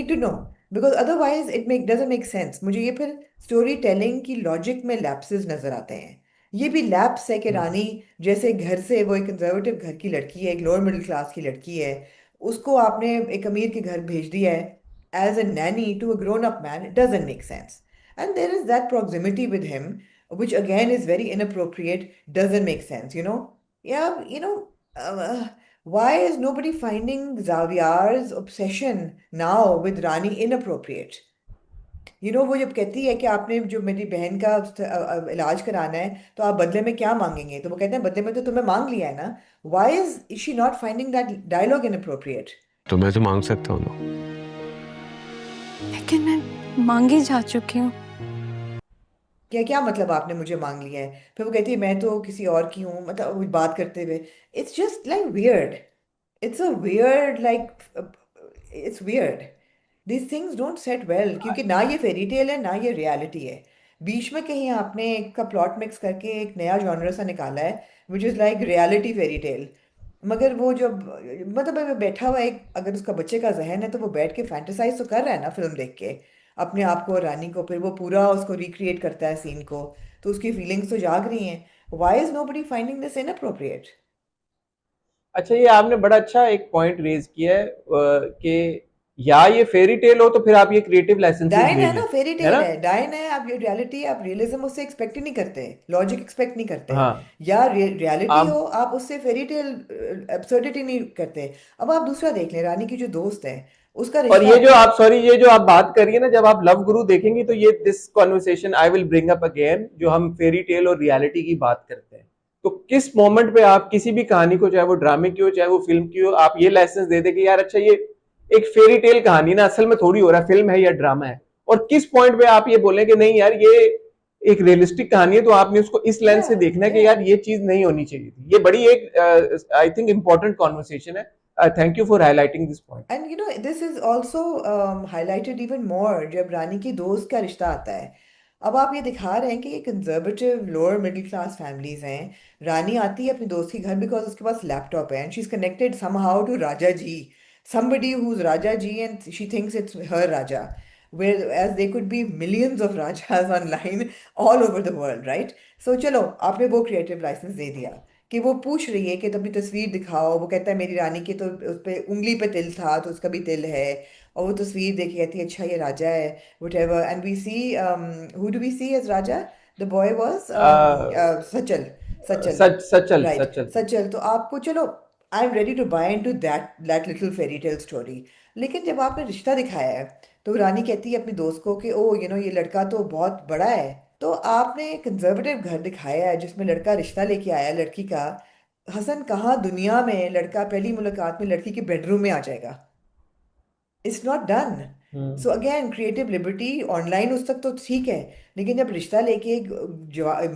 Speaker 2: to know, because otherwise it doesn't make sense. मुझे ये फिर स्टोरी टेलिंग की लॉजिक में लैप्सेस नजर आते हैं. ये भी लैप्स है कि रानी जैसे घर से, वो एक कंजर्वेटिव घर की लड़की है, एक लोअर मिडिल क्लास की लड़की है, उसको आपने एक अमीर के घर भेज दिया है as a nanny to a grown up man. It doesn't make sense. And there is that proximity with him which again is very inappropriate. Doesn't make sense, you know. Yeah, you know, uh, why is nobody finding Xavier's obsession now with Rani inappropriate? You know, वो जब कहती है कि आपने जो मेरी बहन का इलाज कराना है, तो आप बदले में क्या मांगेंगे, तो वो कहते हैं बदले में तो तुम्हें मांग लिया है ना. Why is she not finding that dialogue inappropriate?
Speaker 4: तो मैं तो मांग सकता हूँ ना।
Speaker 5: लेकिन मैं मांगी जा चुकी हूँ।
Speaker 2: क्या क्या मतलब आपने मुझे मांग लिया है? फिर वो कहती है मैं तो किसी और की हूँ, मतलब वो बात करते हुए, it's just like weird. It's a weird, like, it's weird. These things don't set well, क्योंकि ना ये फेरी टेल है ना ये रियलिटी है. बीच में कहीं आपने एक का प्लॉट मिक्स करके एक नया जॉनर सा निकाला है, which is like reality fairy tale. मगर वो जब, मतलब अगर बैठा हुआ एक, अगर उसका बच्चे का जहन है, तो वो बैठ के फैंटेसाइज तो कर रहा है ना फिल्म देख के, अपने आप को और रानी को, फिर वो पूरा उसको रिक्रिएट करता है सीन को, तो उसकी फीलिंग्स तो जाग रही हैं. Why is nobody finding this inappropriate?
Speaker 1: अच्छा, ये आपने बड़ा अच्छा एक पॉइंट रेज किया है कि या ये फेरी टेल हो तो फिर आप ये क्रिएटिव लाइसेंसेस
Speaker 2: डायन
Speaker 1: ले
Speaker 2: है
Speaker 1: लें,
Speaker 2: ना, फेरी
Speaker 1: है
Speaker 2: टेल
Speaker 1: ना?
Speaker 2: है, डायन है. आप ये रियलिटी, आप रियलिज्म उससे एक्सपेक्ट ही नहीं करते, लॉजिक एक्सपेक्ट नहीं करते.
Speaker 1: हाँ।
Speaker 2: या रियलिटी हो,
Speaker 1: आप
Speaker 2: आप उससे फेरी टेल एब्सर्डिटी नहीं करते. अब आप दूसरा देख लें, रानी की जो दोस्त है, उसका
Speaker 1: और
Speaker 2: रिश्ता.
Speaker 1: ये जो आप, सॉरी, ये जो आप बात करिए ना, जब आप लव गुरु देखेंगे तो ये this conversation I will bring up again, जो हम फेरी टेल और रियलिटी की बात करते हैं, तो किस मोमेंट पे आप किसी भी कहानी को, चाहे वो ड्रामे की हो चाहे वो फिल्म की हो, आप ये लाइसेंस दे देंगे यार अच्छा ये एक फेरी टेल कहानी ना असल में थोड़ी हो रहा है, फिल्म है या ड्रामा है, और किस पॉइंट पे आप ये बोलें कि नहीं यार ये एक रियलिस्टिक कहानी है, तो आपने उसको इस लेंस
Speaker 2: या
Speaker 1: से देखना है कि
Speaker 2: या
Speaker 1: यार ये चीज नहीं होनी चाहिए थी। ये बड़ी एक आई थिंक इंपॉर्टेंट कॉन्वर्सेशन है। Thank you for highlighting this point.
Speaker 2: And you no, this is also highlighted even more जब रानी की दोस्त का रिश्ता आता है. अब आप ये दिखा रहे हैं कि ये conservative lower middle class families हैं. रानी आती है अपनी दोस्त के घर बिकॉज उसके पास लैपटॉप है, and she is connected somehow to Raja ji, somebody who's Raja ji, and she thinks it's her Raja, whereas there could be millions of Rajas online all over the world, right? So चलो, आपने वो creative licence दे दिया कि वो पूछ रही है कि तो अपनी तस्वीर दिखाओ, वो कहता है मेरी रानी की तो उस पे उंगली पे तिल था, तो उसका भी तिल है, और वो तस्वीर देखी, कहती है अच्छा ये राजा है, whatever. And we see, who do we see as Raja? The boy was Sachal. Sachal.
Speaker 1: सचल
Speaker 2: Right.
Speaker 1: सचल।
Speaker 2: Sachal. तो आपको चलो, I am ready to buy into that little fairy tale story. लेकिन जब आपने रिश्ता दिखाया है, तो रानी कहती है अपनी दोस्त को कि ओ यू नो ये लड़का तो बहुत बड़ा है. तो आपने कंजर्वेटिव घर दिखाया है जिसमें लड़का रिश्ता लेके आया लड़की का. हसन, कहाँ दुनिया में लड़का पहली मुलाकात में लड़की के बेडरूम में आ जाएगा? It's not done. So again, creative liberty online उस तक तो ठीक है, लेकिन जब रिश्ता लेके एक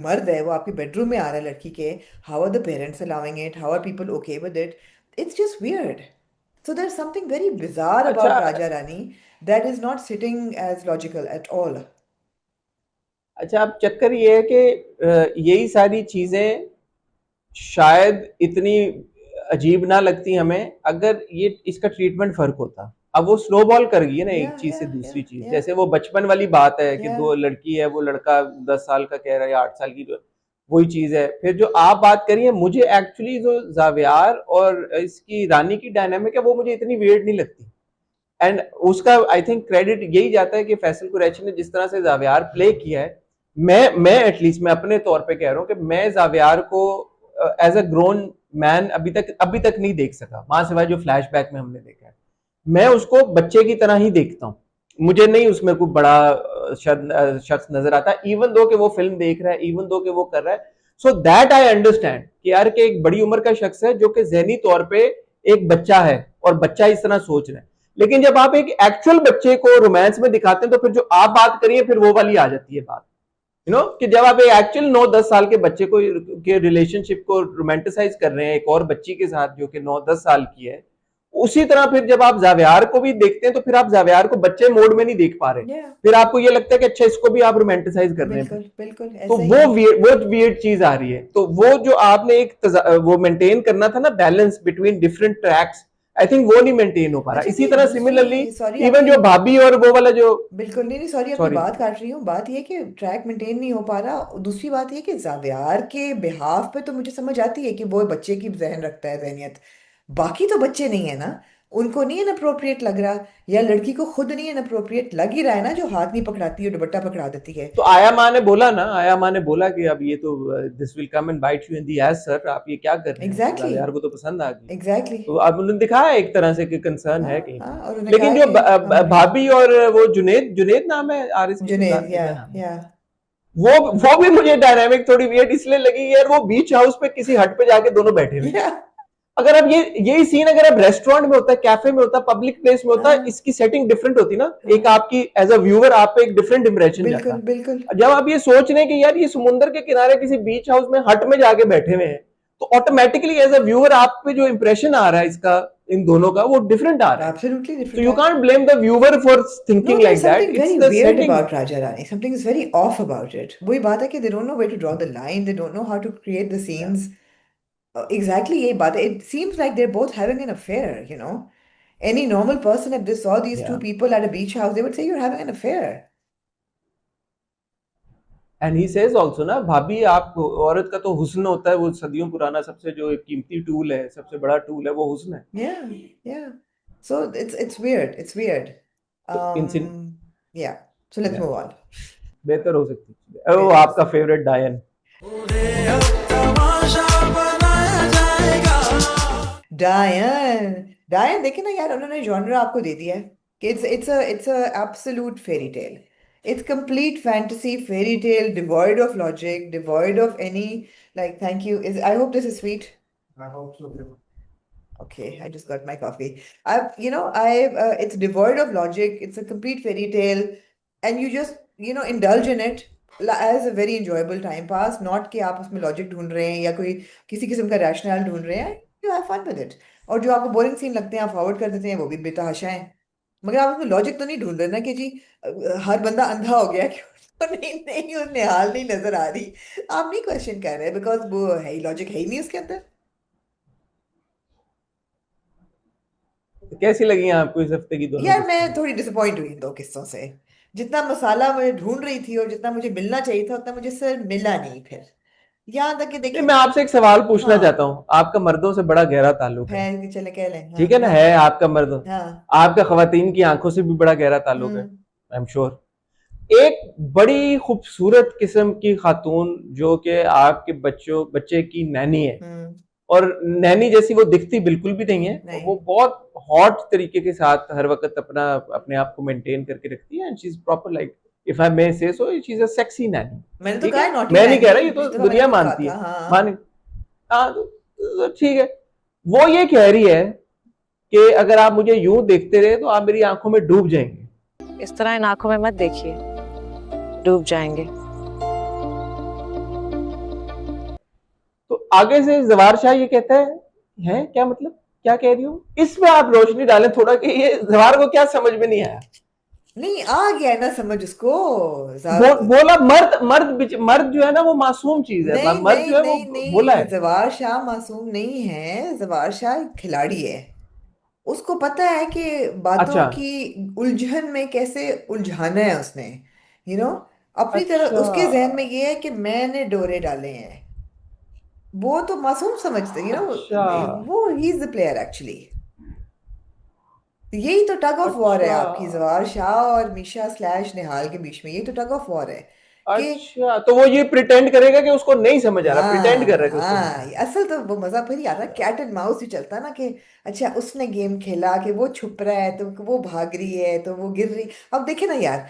Speaker 2: मर्द है वो आपके बेडरूम में आ रहा है लड़की के, how are the parents allowing it? How are people okay with it? It's just weird. So there's something very bizarre
Speaker 1: अच्छा,
Speaker 2: about Raja Rani that is not sitting as logical at all.
Speaker 1: अच्छा, अब चक्कर ये है कि यही सारी चीजें शायद इतनी अजीब ना लगती हमें अगर ये इसका ट्रीटमेंट फर्क होता। अब वो स्नो बॉल कर गई है ना एक
Speaker 2: Yeah,
Speaker 1: चीज से
Speaker 2: yeah,
Speaker 1: दूसरी
Speaker 2: yeah,
Speaker 1: चीज,
Speaker 2: yeah,
Speaker 1: जैसे वो बचपन वाली बात है कि
Speaker 2: yeah.
Speaker 1: दो लड़की है, वो लड़का 10 साल का कह रहा है या 8 साल की, वही चीज है। फिर जो आप बात करिए, मुझे एक्चुअली जो जावियार और इसकी रानी की डायनामिक है वो मुझे इतनी वियर्ड नहीं लगती। एंड उसका आई थिंक क्रेडिट यही जाता है कि फैसल कुरैशी ने जिस तरह से जावियार प्ले किया है, मैं एटलीस्ट मैं अपने तौर पे कह रहा हूँ कि मैं जावियार को एज अ ग्रोन मैन अभी तक नहीं देख सका, वहां सिवाय जो फ्लैशबैक में हमने देखा है। मैं उसको बच्चे की तरह ही देखता हूँ, मुझे नहीं उसमें कोई बड़ा शख्स नजर आता, इवन दो कि वो फिल्म देख रहा है, इवन दो कि वो कर रहा है। सो दैट आई अंडरस्टैंड कि यार कि एक बड़ी उम्र का शख्स है जो कि ज़हनी तौर पे एक बच्चा है और बच्चा इस तरह सोच रहा है। लेकिन जब आप एक एक्चुअल बच्चे को रोमांस में दिखाते हैं तो फिर जो आप बात करिए फिर वो वाली आ जाती है बात, यू नो, कि जब आप एक एक्चुअल 9-10 साल के बच्चे को के रिलेशनशिप को रोमांटिसाइज कर रहे हैं एक और बच्ची के साथ जो कि 9-10 साल की है, उसी तरह फिर जब आप जावियार को भी देखते हैं तो फिर आप जावियार को बच्चे मोड में नहीं देख पा रहे,
Speaker 2: Yeah,
Speaker 1: फिर आपको ये लगता है कि अच्छा इसको भी आप रोमांटिसाइज कर रहे हैं।
Speaker 2: बिल्कुल बिल्कुल
Speaker 1: तो
Speaker 2: ऐसा ही है।
Speaker 1: वो वियर्ड चीज आ रही है। तो वो जो आपने वो मेंटेन करना था ना balance between different tracks, I think वो नहीं मेंटेन हो पा रहा।
Speaker 2: अच्छा
Speaker 1: इसी
Speaker 2: नहीं,
Speaker 1: तरह सिमिलरली
Speaker 2: दूसरी सॉरी
Speaker 1: इवन
Speaker 2: आपकी,
Speaker 1: जो भाभी और वो वाला जो,
Speaker 2: बिल्कुल नहीं नहीं सॉरी आपकी
Speaker 1: सॉरी,
Speaker 2: बात काट रही हूँ। बात ये कि ट्रैक मेंटेन नहीं हो पा रहा। दूसरी बात ये कि जावियार के बिहाफ पे तो मुझे समझ आती है कि वो बच्चे की जहन रखता है, जहनियत। बाकी तो बच्चे नहीं है ना, उनको नहीं इनअप्रोप्रिएट लग रहा, या लड़की को खुद नहीं इनअप्रोप्रिएट लग ही रहा है ना, जो हाथ नहीं पकड़ाती है दुपट्टा पकड़ा देती है।
Speaker 1: तो आया माँ ने बोला ना, आया माँ ने बोला कि अब ये तो this will come and bite you in the ass sir, आप ये क्या कर रहे हैं, तो
Speaker 2: एग्जैक्टली
Speaker 1: जावियार को तो पसंद आ गई।
Speaker 2: एग्जैक्टली।
Speaker 1: तो अब उन्होंने दिखाया एक तरह से कि कंसर्न है
Speaker 2: हाँ
Speaker 1: कहीं पे।
Speaker 2: हाँ, और उन्होंने
Speaker 1: लेकिन
Speaker 2: कहा
Speaker 1: जो
Speaker 2: कि हम
Speaker 1: भाभी और वो जुनेद, जुनेद नाम है आरिस के
Speaker 2: जुनेद,
Speaker 1: सरदार का, क्या नाम है,
Speaker 2: या
Speaker 1: वो भी मुझे डायनामिक थोड़ी वियर्ड इसलिए लगी यार, वो बीच हाउस पे किसी हट पे जाके दोनों बैठे हुए हैं।
Speaker 2: या
Speaker 1: अगर अब यही सीन अगर अब रेस्टोरेंट में होता है, कैफे में होता है, पब्लिक प्लेस में होता है,
Speaker 2: हाँ
Speaker 1: इसकी सेटिंग डिफरेंट होती ना, एक
Speaker 2: हाँ,
Speaker 1: आपकी एज अ व्यूअर आप पे एक डिफरेंट इंप्रेशन जाता।
Speaker 2: बिल्कुल बिल्कुल।
Speaker 1: जब आप ये सोच रहे हैं कि यार ये समुंदर के किनारे किसी बीच हाउस में हट में जाके बैठे हुए हैं, तो ऑटोमेटिकली एज अ व्यूअर आप पे जो इंप्रेशन आ रहा है इसका, इन दोनों का, वो डिफरेंट आ रहा है।
Speaker 2: एब्सोल्युटली
Speaker 1: So
Speaker 2: डिफरेंट
Speaker 1: you
Speaker 2: आ रहा है।
Speaker 1: can't blame the viewer for
Speaker 2: No,
Speaker 1: thinking
Speaker 2: there's
Speaker 1: like that.
Speaker 2: something
Speaker 1: It's
Speaker 2: very
Speaker 1: the
Speaker 2: weird
Speaker 1: setting.
Speaker 2: about Raja Rani. Something is very off about it. वही बात है कि they don't know where to draw the line. They don't know how to create the
Speaker 1: Yeah.
Speaker 2: scenes. Exactly यही बात है. It seems like they're both having an affair, you know. Any normal person, if they saw these two
Speaker 1: Yeah.
Speaker 2: people at a beach house, they would say you're having an affair.
Speaker 1: And he says also ना, भाभी आप, औरत का तो हुस्न होता है, वो सदियों पुराना सबसे जो एक कीमती टूल है, सबसे बड़ा टूल है, वो हुस्न है।
Speaker 2: Yeah, yeah. So it's weird. It's weird.
Speaker 1: तो इंसिन,
Speaker 2: Yeah. So let's
Speaker 1: yeah,
Speaker 2: move on.
Speaker 1: बेहतर हो सकती है। ओ
Speaker 2: बेहतर हो
Speaker 1: आपका फेवरेट डायन।
Speaker 2: डायन। डायन देखे ना यार, उन्होंने जॉनरा आपको दे दिया है कि it's a absolute fairy tale. It's complete fantasy fairy tale, devoid of logic, devoid of any, like, thank you, is, I hope this is sweet. Okay, I just got my coffee. It's devoid of logic. It's a complete fairy tale, and you just, indulge in it as a very enjoyable time pass. Not कि आप उसमें logic ढूंढ रहे हैं या कोई किसी किस्म का rationale ढूंढ रहे हैं. You have fun with it. और जो आपको boring scene लगते हैं आप forward कर देते हैं, वो भी बेतहाशा हैं. मगर आप उसमें logic तो नहीं ढूंढ रहे ना कि जी हर बंदा अंधा हो गया क्यों? तो नहीं नहीं, उस निहाल नहीं नजर आ रही. आप नहीं क्वेश्चन कर रहे बिकॉज वो है ही, लॉजिक है ही नहीं उसके अंदर.
Speaker 1: तो कैसी लगी आपको इस हफ्ते की दोनों
Speaker 2: यार
Speaker 1: किस्तें?
Speaker 2: मैं थोड़ी डिसअपॉइंट हुई इन दो किस्सों से. जितना मसाला मैं ढूंढ रही थी और जितना मुझे मिलना चाहिए था उतना मुझे सर मिला नहीं फिर. यहाँ तक कि
Speaker 1: नहीं,
Speaker 2: देखें.
Speaker 1: मैं आपसे एक सवाल पूछना चाहता
Speaker 2: हाँ,
Speaker 1: हूँ। आपका मर्दों से बड़ा गहरा ताल्लुक है,
Speaker 2: है कि चले कह लें. हाँ
Speaker 1: ठीक है ना,
Speaker 2: हाँ
Speaker 1: है आपका मर्द,
Speaker 2: हाँ.
Speaker 1: आपका खवातीन की आंखों से भी बड़ा गहरा ताल्लुक है,
Speaker 2: हम्म
Speaker 1: आई एम श्योर। एक बड़ी खूबसूरत किस्म की खातून जो कि आपके बच्चे की नैनी है,
Speaker 2: हम्म
Speaker 1: और नैनी जैसी वो दिखती बिल्कुल भी नहीं है,
Speaker 2: नहीं.
Speaker 1: वो बहुत हॉट तरीके के साथ हर वक्त अपने आप को मेंटेन करके रखती है, and she is proper, like if I may say so, she is a sexy nanny.
Speaker 2: मैंने तो
Speaker 1: ठीक
Speaker 2: कहा
Speaker 1: है,
Speaker 2: है नॉटी
Speaker 1: मैं नहीं कह
Speaker 2: नैनी,
Speaker 1: रहा, ये तो
Speaker 2: इस दफा मैंने
Speaker 1: दुनिया
Speaker 2: खुद कहा
Speaker 1: मानती
Speaker 2: था.
Speaker 1: है,
Speaker 2: हाँ.
Speaker 1: मान, हाँ, तो ठीक है। वो ये कह रही है कि अगर आप मुझे यूं देखते रहे तो आप मेरी आंखों में डूब जाएंगे।
Speaker 6: इस तरह इन आंखों में मत देखिए, डूब जाएंगे।
Speaker 1: तो आगे से जवार शाह ये कहता है क्या मतलब, क्या कह रही हूँ, इसमें आप रोशनी डालें थोड़ा कि ये जवार को क्या समझ में नहीं आया।
Speaker 2: नहीं आ गया ना समझ उसको.
Speaker 1: बोला मर्द जो है ना वो मासूम चीज है,
Speaker 2: नहीं
Speaker 1: मर्द
Speaker 2: नहीं
Speaker 1: जो है वो
Speaker 2: नहीं
Speaker 1: बोला
Speaker 2: नहीं,
Speaker 1: है।
Speaker 2: जवार शाह मासूम नहीं है. जवार शाह खिलाड़ी है. उसको पता है कि बातों
Speaker 1: अच्छा,
Speaker 2: की उलझन में कैसे उलझाना है उसने. यू नो अपनी तरह
Speaker 1: अच्छा
Speaker 2: उसके जहन में ये है कि मैंने डोरे डाले हैं। वो तो मासूम समझते हैं
Speaker 1: अच्छा
Speaker 2: वो he is the player actually. यही तो टग ऑफ वॉर है
Speaker 1: अच्छा
Speaker 2: आपकी जवार शाह और मीशा स्लैश निहाल के बीच में, यही तो टग ऑफ वॉर है कि
Speaker 1: अच्छा, तो वो ये प्रिटेंड करेगा कि उसको नहीं समझ आ रहा, प्रिटेंड कर रहा है कि उसको नहीं
Speaker 2: हाँ
Speaker 1: समझ
Speaker 2: असल तो वो मजा फिर ही आता है, कैट एंड माउस ही चलता है ना कि अच्छा उसने गेम खेला कि वो छुप रहा है तो वो भाग रही है तो वो गिर रही। अब देखे ना यार,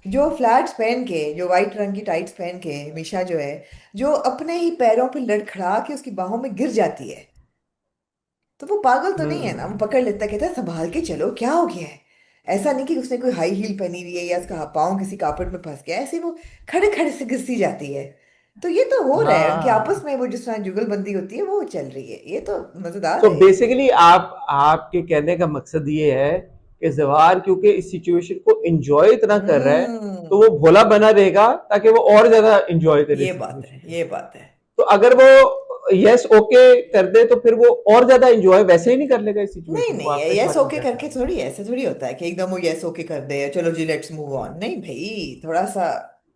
Speaker 2: जो फ्लैट्स पहन के, जो वाइट रंग की टाइट्स पहन के मिशा जो है, जो अपने ही पैरों पे लड़खड़ा के उसकी बाहों में गिर जाती है, तो वो पागल तो नहीं है ना, वो
Speaker 1: हम्म।
Speaker 2: पकड़ लेता है, कहता है संभाल के चलो क्या हो गया है। ऐसा नहीं कि उसने कोई हाई हील पहनी हुई है या उसका पाँव किसी कार्पेट में फंस गया है, ऐसे वो खड़े खड़े से घिसती जाती है। तो ये तो हो रहा है उनके आपस
Speaker 1: हाँ,
Speaker 2: में, वो जिस तरह जुगलबंदी होती है वो चल रही है, ये तो मजेदार
Speaker 1: तो
Speaker 2: है।
Speaker 1: बेसिकली आपके कहने का मकसद ये है कि जवार क्योंकि इस सिचुएशन को एंजॉय इतना कर रहा है, तो
Speaker 2: हम्म।
Speaker 1: वो भोला बना रहेगा ताकि वो और ज्यादा एंजॉय करे
Speaker 2: ये
Speaker 1: इस
Speaker 2: बात
Speaker 1: सिचुएशन
Speaker 2: है,
Speaker 1: को।
Speaker 2: ये बात है।
Speaker 1: तो अगर वो यस ओके कर दे तो फिर वो और ज्यादा एंजॉय वैसे ही नहीं कर लेगा इस
Speaker 2: नहीं
Speaker 1: सिचुएशन को।
Speaker 2: नहीं,
Speaker 1: आपका इस
Speaker 2: यस
Speaker 1: बारे में
Speaker 2: ओके
Speaker 1: क्या
Speaker 2: करके
Speaker 1: ख्याल है?
Speaker 2: थोड़ी, ऐसे थोड़ी होता है कि एकदम वो यस ओके कर दे चलो जी लेट्स मूव ऑन, नहीं भाई, थोड़ा सा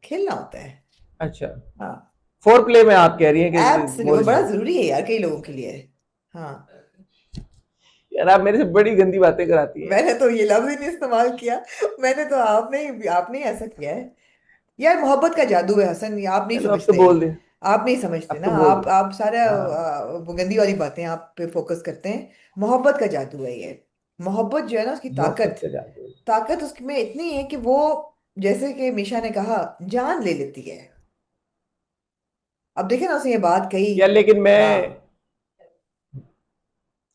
Speaker 2: खेलना होता है।
Speaker 1: अच्छा,
Speaker 2: हाँ
Speaker 1: फोर प्ले में आप कह रही हैं कि
Speaker 2: एब्सोल्युटली,
Speaker 1: मोर
Speaker 2: वो बड़ा
Speaker 1: इम्पोर्टेंट।
Speaker 2: जरूरी है यार कई लोगों के लिए। हाँ
Speaker 1: यार आप मेरे से बड़ी गंदी बातें कराती हैं।
Speaker 2: मैंने तो ये लफ्ज ही नहीं इस्तेमाल किया, मैंने तो आपने ही ऐसा किया है। यार मोहब्बत का जादू है हसन, ये आप नहीं
Speaker 1: चलो अब तो
Speaker 2: समझते।
Speaker 1: बोल दे,
Speaker 2: आप नहीं समझते
Speaker 1: अब
Speaker 2: ना,
Speaker 1: तो बोल दे।
Speaker 2: आप सारा
Speaker 1: हाँ,
Speaker 2: वो गंदी वाली बातें आप पे फोकस करते हैं। मोहब्बत का जादू है ये। मोहब्बत जो है ना, उसकी
Speaker 1: मोहब्बत
Speaker 2: ताकत,
Speaker 1: का जादू है।
Speaker 2: ताकत उसमें इतनी है कि वो, जैसे कि मीशा ने कहा, जान ले लेती है। अब देखे ना उसने ये बात कही।
Speaker 1: यार लेकिन मैं,
Speaker 2: हाँ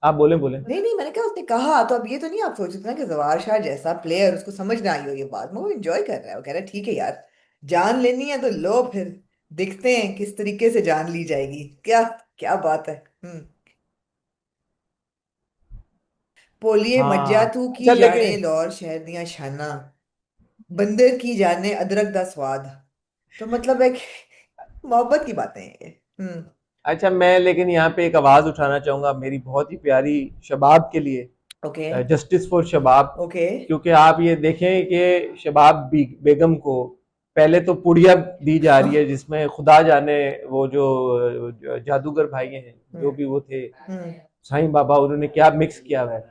Speaker 1: आप बोले बोले।
Speaker 2: नहीं नहीं, मैंने कहा उसने कहा तो अब ये तो नहीं आप सोच सकते ना कि जवार शाह जैसा प्लेयर उसको समझ ना आई हो ये बात, वो एंजॉय कर रहा है, वो कह रहा है ठीक है यार, जान लेनी है तो लो फिर, दिखते हैं किस तरीके से जान ली जाएगी, क्या क्या बात है। पोलिए मज्जा
Speaker 1: हाँ
Speaker 2: तू
Speaker 1: अच्छा
Speaker 2: की जाने
Speaker 1: लेकिन,
Speaker 2: लौर शहर दियां शाना, बंदर की जाने अदरक दा स्वाद। तो मतलब एक मोहब्बत की बातें हैं ये।
Speaker 1: अच्छा मैं लेकिन यहाँ पे एक आवाज उठाना चाहूंगा मेरी बहुत ही प्यारी शबाब के लिए,
Speaker 2: okay
Speaker 1: justice for Shabab.
Speaker 2: Okay.
Speaker 1: क्योंकि आप ये देखें कि शबाब बेगम को पहले तो पुड़िया दी जा रही है जिसमें खुदा जाने वो जो जादूगर भाई हैं जो
Speaker 2: हम्म
Speaker 1: भी वो थे,
Speaker 2: हम्म
Speaker 1: साईं बाबा, उन्होंने क्या मिक्स किया हुआ है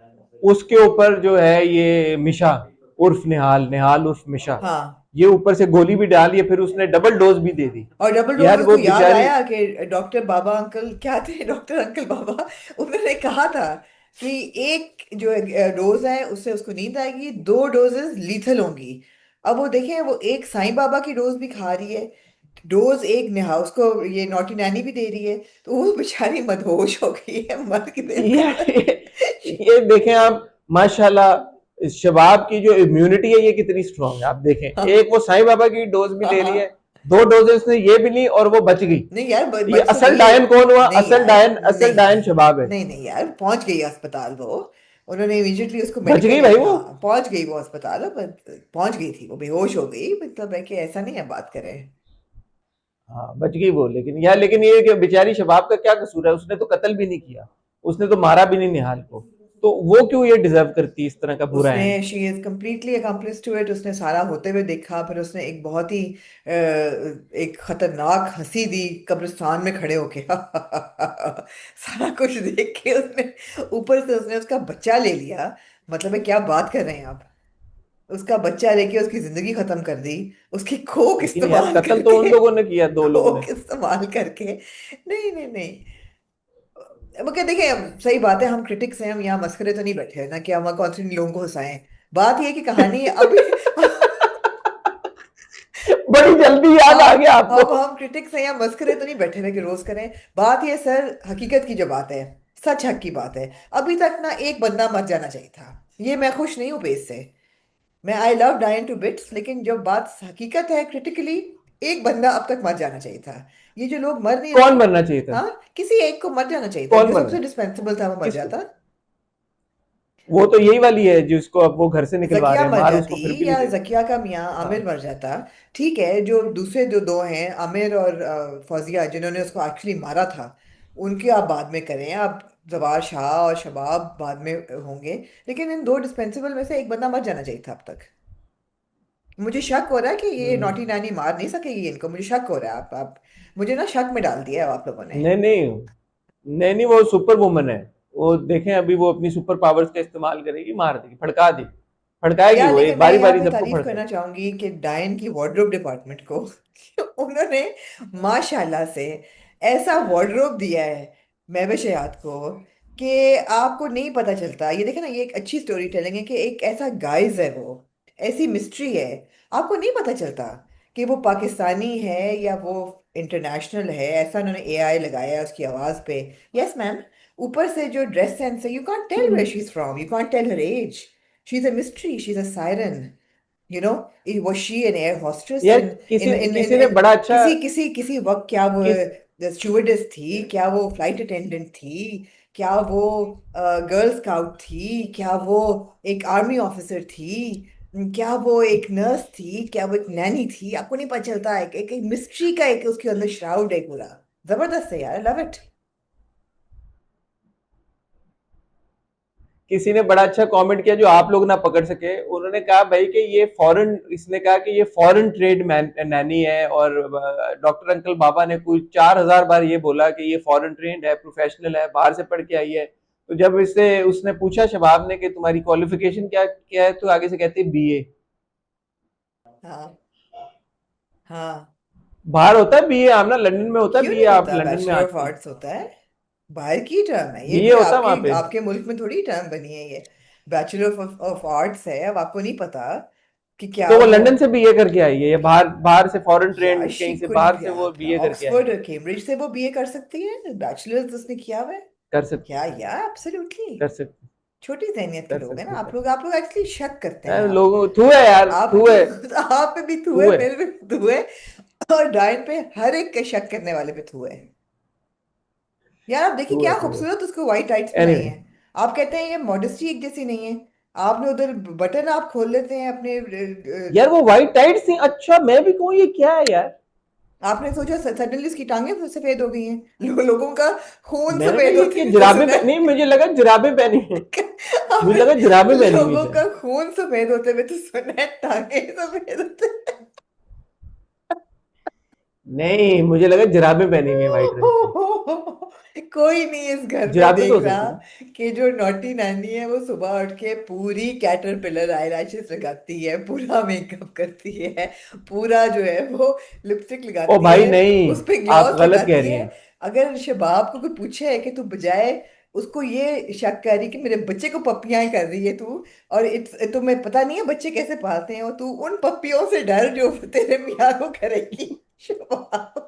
Speaker 1: उसके ऊपर जो है ये मिशा उर्फ निहाल, निहाल उर्फ मिशा,
Speaker 2: हाँ।
Speaker 1: ये ऊपर से गोली भी डाली है, फिर उसने डबल डोज भी दे दी।
Speaker 2: और डबल
Speaker 1: यार
Speaker 2: डोज
Speaker 1: वो
Speaker 2: को याद
Speaker 1: बेचारी,
Speaker 2: आया कि डॉक्टर बाबा अंकल क्या थे, डॉक्टर अंकल बाबा, उन्होंने कहा था कि एक जो डोज है उससे उसको नींद आएगी, दो डोजेस लीथल होंगी। अब वो देखें, वो एक साईं बाबा की डोज भी खा रही है, डोज एक नेहा उसको ये नॉटी नैनी भी दे रही है, तो वो बेचारी मदहोश हो गई है, मर के
Speaker 1: ये देखें आप, माशाल्लाह इस शबाब की जो इम्यूनिटी है ये कितनी स्ट्रांग है। आप देखें, एक वो साईं बाबा की डोज भी
Speaker 2: हाँ
Speaker 1: ले
Speaker 2: हाँ।
Speaker 1: रही है, दो डोजेस ने ये भी ली और वो बच गई।
Speaker 2: नहीं यार
Speaker 1: ये
Speaker 2: बच तो
Speaker 1: असल
Speaker 2: गई है।
Speaker 1: डायन कौन हुआ?
Speaker 2: नहीं
Speaker 1: असल
Speaker 2: यार,
Speaker 1: डायन, असल
Speaker 2: नहीं
Speaker 1: डायन शबाब है।
Speaker 2: नहीं नहीं यार, पहुंच गई अस्पताल वो, उन्होंने इमीडिएटली उसको
Speaker 1: बच
Speaker 2: मेडिकल,
Speaker 1: गई भाई वो।
Speaker 2: हाँ पहुंच गई वो अस्पताल, पर पहुंच गई थी, वो बेहोश हो गई, मतलब है कि ऐसा नहीं है बात करें।
Speaker 1: हाँ बच गई वो, लेकिन यार लेकिन ये कि बेचारी शबाब का क्या कसूर है? उसने तो कत्ल भी नहीं किया, उसने तो मारा भी नहीं निहाल को, तो वो क्यों ये डिजर्व करती है इस तरह का बुरा
Speaker 2: उसने,
Speaker 1: and?
Speaker 2: She is completely accomplice to it, उसने सारा होते हुए देखा, फिर उसने एक बहुत ही एक खतरनाक हंसी दी कब्रिस्तान में खड़े होके सारा कुछ देख के उसने, ऊपर से उसने उसका बच्चा ले लिया, मतलब है क्या बात कर रहे हैं आप, उसका बच्चा लेके उसकी जिंदगी खत्म कर दी, उसकी कोक
Speaker 1: लेकिन यार
Speaker 2: इस्तेमाल
Speaker 1: कत्ल तो उन
Speaker 2: करके,
Speaker 1: लोगों ने किया, दो लोगों ने।
Speaker 2: कोक इस्तेमाल करके, नहीं नहीं नहीं। मगर देखिए, अब सही बात है, हम क्रिटिक्स हैं, हम यहाँ मस्करे तो नहीं बैठे हैं ना कि हम कॉन्स्टेंटली लोगों को हंसाएं। बात ये है कि कहानी अभी
Speaker 1: बड़ी जल्दी याद आ
Speaker 2: हम
Speaker 1: गया आपको।
Speaker 2: हम क्रिटिक्स हैं या मस्करे तो नहीं बैठे हुए कि रोज करें। बात ये सर हकीकत की जो बात है, सच हक की बात है, अभी तक ना एक बंदा मर जाना चाहिए था, ये मैं खुश नहीं हूं पेश से। मैं आई लव डायन टू बिट्स, लेकिन जो बात हकीकत है क्रिटिकली, एक बंदा अब तक मर जाना चाहिए था। ये जो लोग मर नहीं रहे,
Speaker 1: कौन मरना चाहिए था?
Speaker 2: हाँ किसी एक को मर जाना चाहिए था,
Speaker 1: कौन
Speaker 2: जो
Speaker 1: मरना?
Speaker 2: सबसे डिस्पेंसिबल था वो मर
Speaker 1: किसको?
Speaker 2: जाता।
Speaker 1: वो तो यही वाली है जिसको अब वो घर से निकलवा
Speaker 2: जकिया
Speaker 1: रहे हैं,
Speaker 2: मर
Speaker 1: मार
Speaker 2: जाती,
Speaker 1: उसको फिर भी नहीं
Speaker 2: या
Speaker 1: रहे।
Speaker 2: जकिया का मियाँ आमिर
Speaker 1: हाँ
Speaker 2: मर जाता। ठीक है, जो दूसरे जो दो हैं आमिर और फौजिया जिन्होंने उसको एक्चुअली मारा था, उनके आप बाद में करें, आप जवार शाह और शबाब बाद में होंगे, लेकिन इन दो डिस्पेंसिबल में से एक बंदा मर जाना चाहिए था अब तक। मुझे शक हो रहा है कि ये
Speaker 1: हम्म।
Speaker 2: नॉटी नानी मार नहीं सकेगी इनको, मुझे शक हो रहा है। आप मुझे ना शक में डाल दिया है आप लोगों ने।
Speaker 1: नहीं नहीं नहीं नहीं, वो सुपर वुमन है। वो देखें, अभी वो अपनी सुपर पावर्स का इस्तेमाल करेगी, मार देगी, भड़का देगी, भड़काएगी,
Speaker 2: यार
Speaker 1: वो
Speaker 2: लेकिन
Speaker 1: एक
Speaker 2: मैं
Speaker 1: बारी
Speaker 2: यहाँ
Speaker 1: बारी
Speaker 2: पे
Speaker 1: सबको
Speaker 2: तारीफ करना
Speaker 1: भड़काएगी।
Speaker 2: चाहूंगी कि डायन की वार्डरोब डिपार्टमेंट को उन्होंने माशाल्लाह से ऐसा वार्डरोब दिया है महविश हयात को कि आपको नहीं पता चलता। ये देखे ना, ये एक अच्छी स्टोरी टेलिंग है कि एक ऐसा गाइज है, वो ऐसी मिस्ट्री है, आपको नहीं पता चलता कि वो पाकिस्तानी है या वो इंटरनेशनल है। ऐसा उन्होंने एआई लगाया है उसकी आवाज पे। Yes ma'am. ऊपर से जो ड्रेस सेंस है, you can't tell where she is from, you can't tell her age. She's a mystery. She's a siren. You know, was she an air hostess
Speaker 1: यार
Speaker 2: in
Speaker 1: किसी ने बड़ा अच्छा
Speaker 2: किसी वक्त क्या वो
Speaker 1: किस
Speaker 2: स्टूवर्डेस थी, क्या वो फ्लाइट अटेंडेंट थी, क्या वो गर्ल स्काउट थी, क्या वो एक आर्मी ऑफिसर थी, क्या वो एक नर्स थी, क्या वो एक नैनी थी, आपको नहीं पता चलता। एक मिस्ट्री का एक उसके अंदर श्राउड है पूरा। जबरदस्त है यार, लव इट।
Speaker 1: किसी ने बड़ा अच्छा कमेंट किया जो आप लोग ना पकड़ सके। उन्होंने कहा भाई कि ये फॉरेन, इसने कहा कि ये फॉरेन ट्रेड मैन नैनी है, और डॉक्टर अंकल बाबा ने कुछ 4,000 बार ये बोला कि ये फॉरेन ट्रेंड है, प्रोफेशनल है, बाहर से पढ़ के आई है। तो जब इससे उसने पूछा शबाब ने कि तुम्हारी क्वालिफिकेशन क्या क्या है, तो आगे से कहते बीए।
Speaker 2: हाँ हाँ।
Speaker 1: बाहर होता है बीए, आमना लंदन में होता है
Speaker 2: क्यों
Speaker 1: बीए,
Speaker 2: नहीं
Speaker 1: आप
Speaker 2: होता?
Speaker 1: लंदन में
Speaker 2: बैचलर ऑफ
Speaker 1: आके
Speaker 2: आर्ट्स होता है, बाहर की टर्म है ये,
Speaker 1: बीए
Speaker 2: कोई
Speaker 1: होता है
Speaker 2: आपके
Speaker 1: वहां पे।
Speaker 2: आपके मुल्क में थोड़ी टर्म बनी है ये। बैचलर ऑफ आर्ट्स है, अब आपको नहीं पता कि क्या
Speaker 1: तो वो
Speaker 2: वो।
Speaker 1: लंदन से बीए करके आई है, या बाहर बाहर से फॉरेन
Speaker 2: या
Speaker 1: ट्रेंड
Speaker 2: शी
Speaker 1: कहीं से
Speaker 2: कुड
Speaker 1: बाहर से वो बीए करके आई
Speaker 2: ऑक्सफोर्ड
Speaker 1: है।
Speaker 2: और कैम्ब्रिज से वो बीए कर सकती है, बैचलर्स उसने किया हुआ है।
Speaker 1: कर सकते
Speaker 2: क्या या एब्सोल्युटली।
Speaker 1: कर सकते
Speaker 2: छोटी जहनियत के
Speaker 1: कर
Speaker 2: लोग हैं ना
Speaker 1: सकते
Speaker 2: आप
Speaker 1: कर
Speaker 2: लोग। आप लोग एक्चुअली शक करते हैं। आप
Speaker 1: लोगों थू है यार,
Speaker 2: आप
Speaker 1: थू है,
Speaker 2: आप पे भी थू
Speaker 1: थू
Speaker 2: है,
Speaker 1: है,
Speaker 2: मेरे पे भी थू है, और डाइन पे हर एक के शक करने वाले पे थू है। यार आप देखिए
Speaker 1: थू है,
Speaker 2: क्या
Speaker 1: थू है।
Speaker 2: खूबसूरत उसको व्हाइट टाइट्स पहनाई
Speaker 1: एनीवे,
Speaker 2: है। आप कहते हैं ये मॉडेस्टी एक जैसी नहीं है। आपने उधर बटन आप खोल लेते हैं अपने
Speaker 1: यार वो व्हाइट टाइट्स थी, अच्छा मैं भी कहूँ ये क्या है यार।
Speaker 2: आपने सोचा सडनली उसकी टांगें सफेद हो गई हैं। लोगों का खून
Speaker 1: मैंने कहा
Speaker 2: सफेद
Speaker 1: ये
Speaker 2: होते
Speaker 1: क्या,
Speaker 2: हुए
Speaker 1: जुराबे
Speaker 2: सुना
Speaker 1: नहीं,
Speaker 2: है।
Speaker 1: मुझे लगा जुराबे पहनी है, मुझे
Speaker 2: आपने
Speaker 1: लगा जुराबे पहनी हुई
Speaker 2: लोगों
Speaker 1: है।
Speaker 2: का खून सफेद होते हुए तो सुना है, टांगें सफेद होते हैं।
Speaker 1: नहीं, मुझे लगा जुराबे पहनी हुई है व्हाइट रंग की।
Speaker 2: कोई नहीं इस घर में
Speaker 1: जुराबे तो
Speaker 2: देख
Speaker 1: हो सकती
Speaker 2: रहा
Speaker 1: है ना।
Speaker 2: कि जो नॉटी नानी है वो सुबह उठ के पूरी कैटरपिलर आईलैशेस लगाती है, पूरा मेकअप करती है, पूरा जो है वो लिपस्टिक
Speaker 1: ओ
Speaker 2: लगाती
Speaker 1: भाई
Speaker 2: है,
Speaker 1: नहीं,
Speaker 2: उस पे
Speaker 1: आप
Speaker 2: ग्लॉस
Speaker 1: गलत कह
Speaker 2: लगाती
Speaker 1: रही
Speaker 2: है।
Speaker 1: हैं।
Speaker 2: अगर शबाब को कोई पूछे कि तू बजाय उसको ये शक कर रही कि मेरे बच्चे को पप्पियां कर रही है तू, और तुम्हें पता नहीं है बच्चे कैसे पालते हैं, और तू उन पप्पियों से डर जो तेरे मियाँ को करेगी शबाब।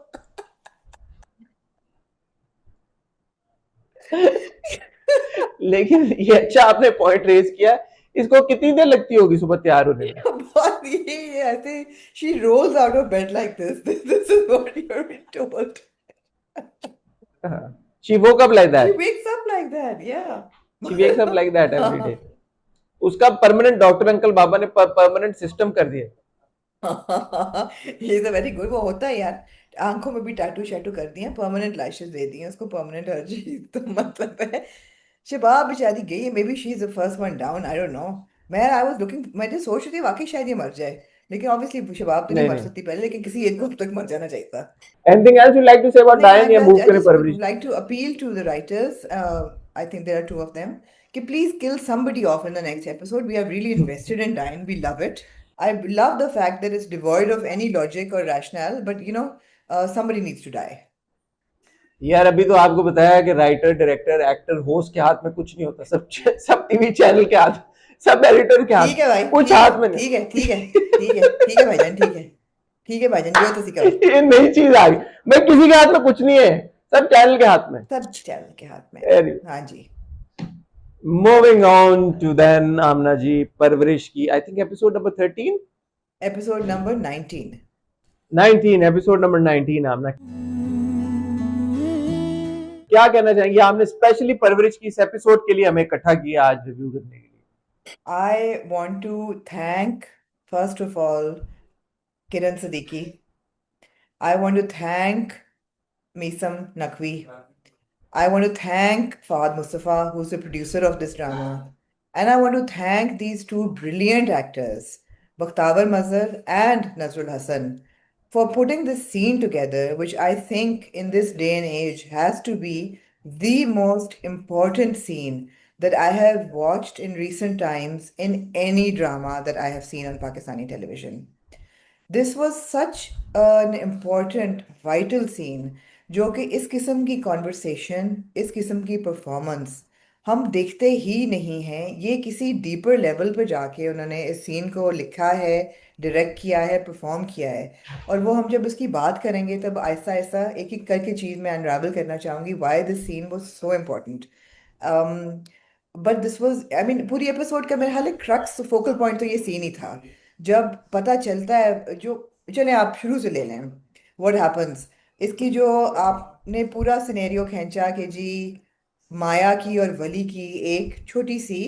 Speaker 1: लेकिन ये अच्छा आपने पॉइंट रेज किया। इसको कितनी देर लगती होगी सुबह तैयार होने में?
Speaker 2: बहुत ये ऐसे she rolls out of bed like this. This is what you're being told.
Speaker 1: She woke up like
Speaker 2: She
Speaker 1: that,
Speaker 2: wakes up like that, yeah.
Speaker 1: She wakes up like that every day. उसका permanent doctor uncle बाबा ने permanent system कर दिया।
Speaker 2: ये तो very good. वो होता है यार, आंखों में भी टैटू शैटू कर दिए, परमानेंट लैशेस दे दिए उसको, परमानेंट हर चीज। तो मतलब है शबाब बेचारी गई है, may be she is the first one down, I don't know. मैं आई वाज लुकिंग, मैं जो सोच रही थी वाकई शायद ये मर जाए, लेकिन ऑब्वियसली शबाब तो नहीं
Speaker 1: नहीं
Speaker 2: मर
Speaker 1: नहीं,
Speaker 2: सकती पहले, लेकिन किसी एक को अब तक मर जाना चाहिए था।
Speaker 1: Anything else you like to say about
Speaker 2: नहीं,
Speaker 1: डायन, या मूव
Speaker 2: I
Speaker 1: करें
Speaker 2: just would
Speaker 1: परवरिश?
Speaker 2: like to appeal to the writers. I think there are two of them. Ki please kill somebody off in the next episode. We are really invested in Diane. We love it. I love the fact that it's devoid of any logic or rationale, but somebody needs to die.
Speaker 1: यार अभी तो आपको बताया कि writer, director, actor, host के हाथ में कुछ नहीं होता, सब सब टीवी चैनल के हाथ, सब एडिटर के हाथ,
Speaker 2: ठीक है भाई,
Speaker 1: कुछ
Speaker 2: ठीक है,
Speaker 1: हाथ में
Speaker 2: ठीक है, ठीक है,
Speaker 1: नहीं।
Speaker 2: ठीक है, ठीक है भाईजान, ठीक है, ठीक है भाईजान, जो तुसी कहो।
Speaker 1: ये नई चीज आ गई, मैं किसी के हाथ में कुछ नहीं है, सब चैनल के हाथ में।
Speaker 2: सब चैनल के हाथ में। हाँ जी।
Speaker 1: मूविंग ऑन टू देन आमना जी, परवरिश की I think episode number 13,
Speaker 2: episode number 19।
Speaker 1: 19, episode number 19। आमना क्या कहना चाहेंगे? आपने स्पेशली परवरिश की इस एपिसोड के लिए हमें इकट्ठा किया आज रिव्यू करने के लिए।
Speaker 2: I want to thank, first of all, Kiran Siddiqui. I want to thank Misam Naqvi. I want to thank Fahad Mustafa, who's the producer of this drama. And I want to thank these two brilliant actors Bakhtavar Mazhar and Nazrul Hassan for putting this scene together, which I think in this day and age has to be the most important scene that I have watched in recent times in any drama that I have seen on Pakistani television. This was such an important vital scene जो कि इस किस्म की conversation, इस किस्म की performance हम देखते ही नहीं हैं। ये किसी डीपर लेवल पे जाके उन्होंने इस सीन को लिखा है, डायरेक्ट किया है, परफॉर्म किया है। और वो हम जब इसकी बात करेंगे तब आहिस्ता आहिस्ता एक एक करके चीज़ मैं अनरावल करना चाहूँगी why this scene was so important. But this was I mean पूरी एपिसोड का मेरा हाल क्रक्स फोकल पॉइंट तो ये सीन ही था। जब पता चलता है जो, चले आप शुरू से ले लें, व्हाट हैपन्स, इसकी जो आपने पूरा सिनेरियो खींचा कि जी माया की और वली की एक छोटी सी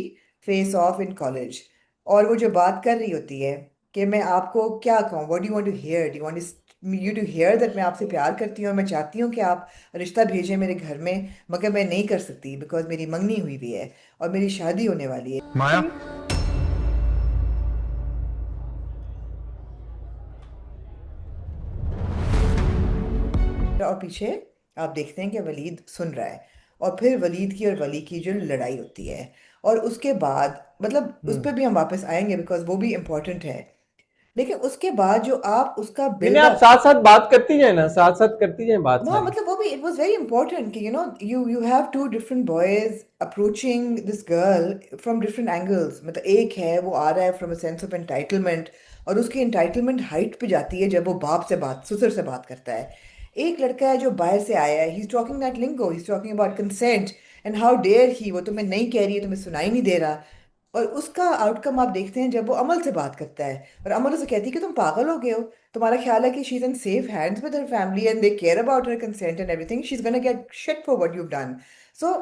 Speaker 2: फेस ऑफ इन कॉलेज, और वो जो बात कर रही होती है कि मैं आपको क्या कहूँ, what do you want to hear, do you want you to hear that मैं आपसे प्यार करती हूँ और मैं चाहती हूँ कि आप रिश्ता भेजें मेरे घर में, मगर मैं नहीं कर सकती बिकॉज मेरी मंगनी हुई हुई है और मेरी शादी होने वाली है।
Speaker 7: माया,
Speaker 2: और पीछे आप देखते हैं कि वलीद सुन रहा है, और फिर वलीद की और वली की जो लड़ाई होती है, और उसके बाद मतलब उस पर भी हम वापस आएंगे बिकॉज वो भी इम्पोर्टेंट है। लेकिन उसके बाद जो आप उसका
Speaker 1: नहीं नहीं, आप
Speaker 2: बिल्डअप,
Speaker 1: साथ साथ बात करती जाए ना, साथ साथ करती जाए बात
Speaker 2: हाँ
Speaker 1: सारी।
Speaker 2: मतलब वो भी इट वाज वेरी इंपॉर्टेंट कि you have two different boys approaching this girl from different angles. मतलब एक है वो आ रहा है from a sense of entitlement, और उसकी एंटाइटलमेंट हाइट पे जाती है जब वो बाप से बात, ससुर से बात करता है। एक लड़का है जो बाहर से आया है, he is talking that lingo, he is talking about consent and how dare he, वो तुम्हें नहीं कह रही है, तुम्हें सुनाई नहीं दे रहा। और उसका आउटकम आप देखते हैं जब वो अमल से बात करता है, और अमल उसे कहती है कि तुम पागल हो गए हो, तुम्हारा ख्याल है कि she is in safe hands with her family and they care about her consent and everything, she is gonna get shit for what you've done. So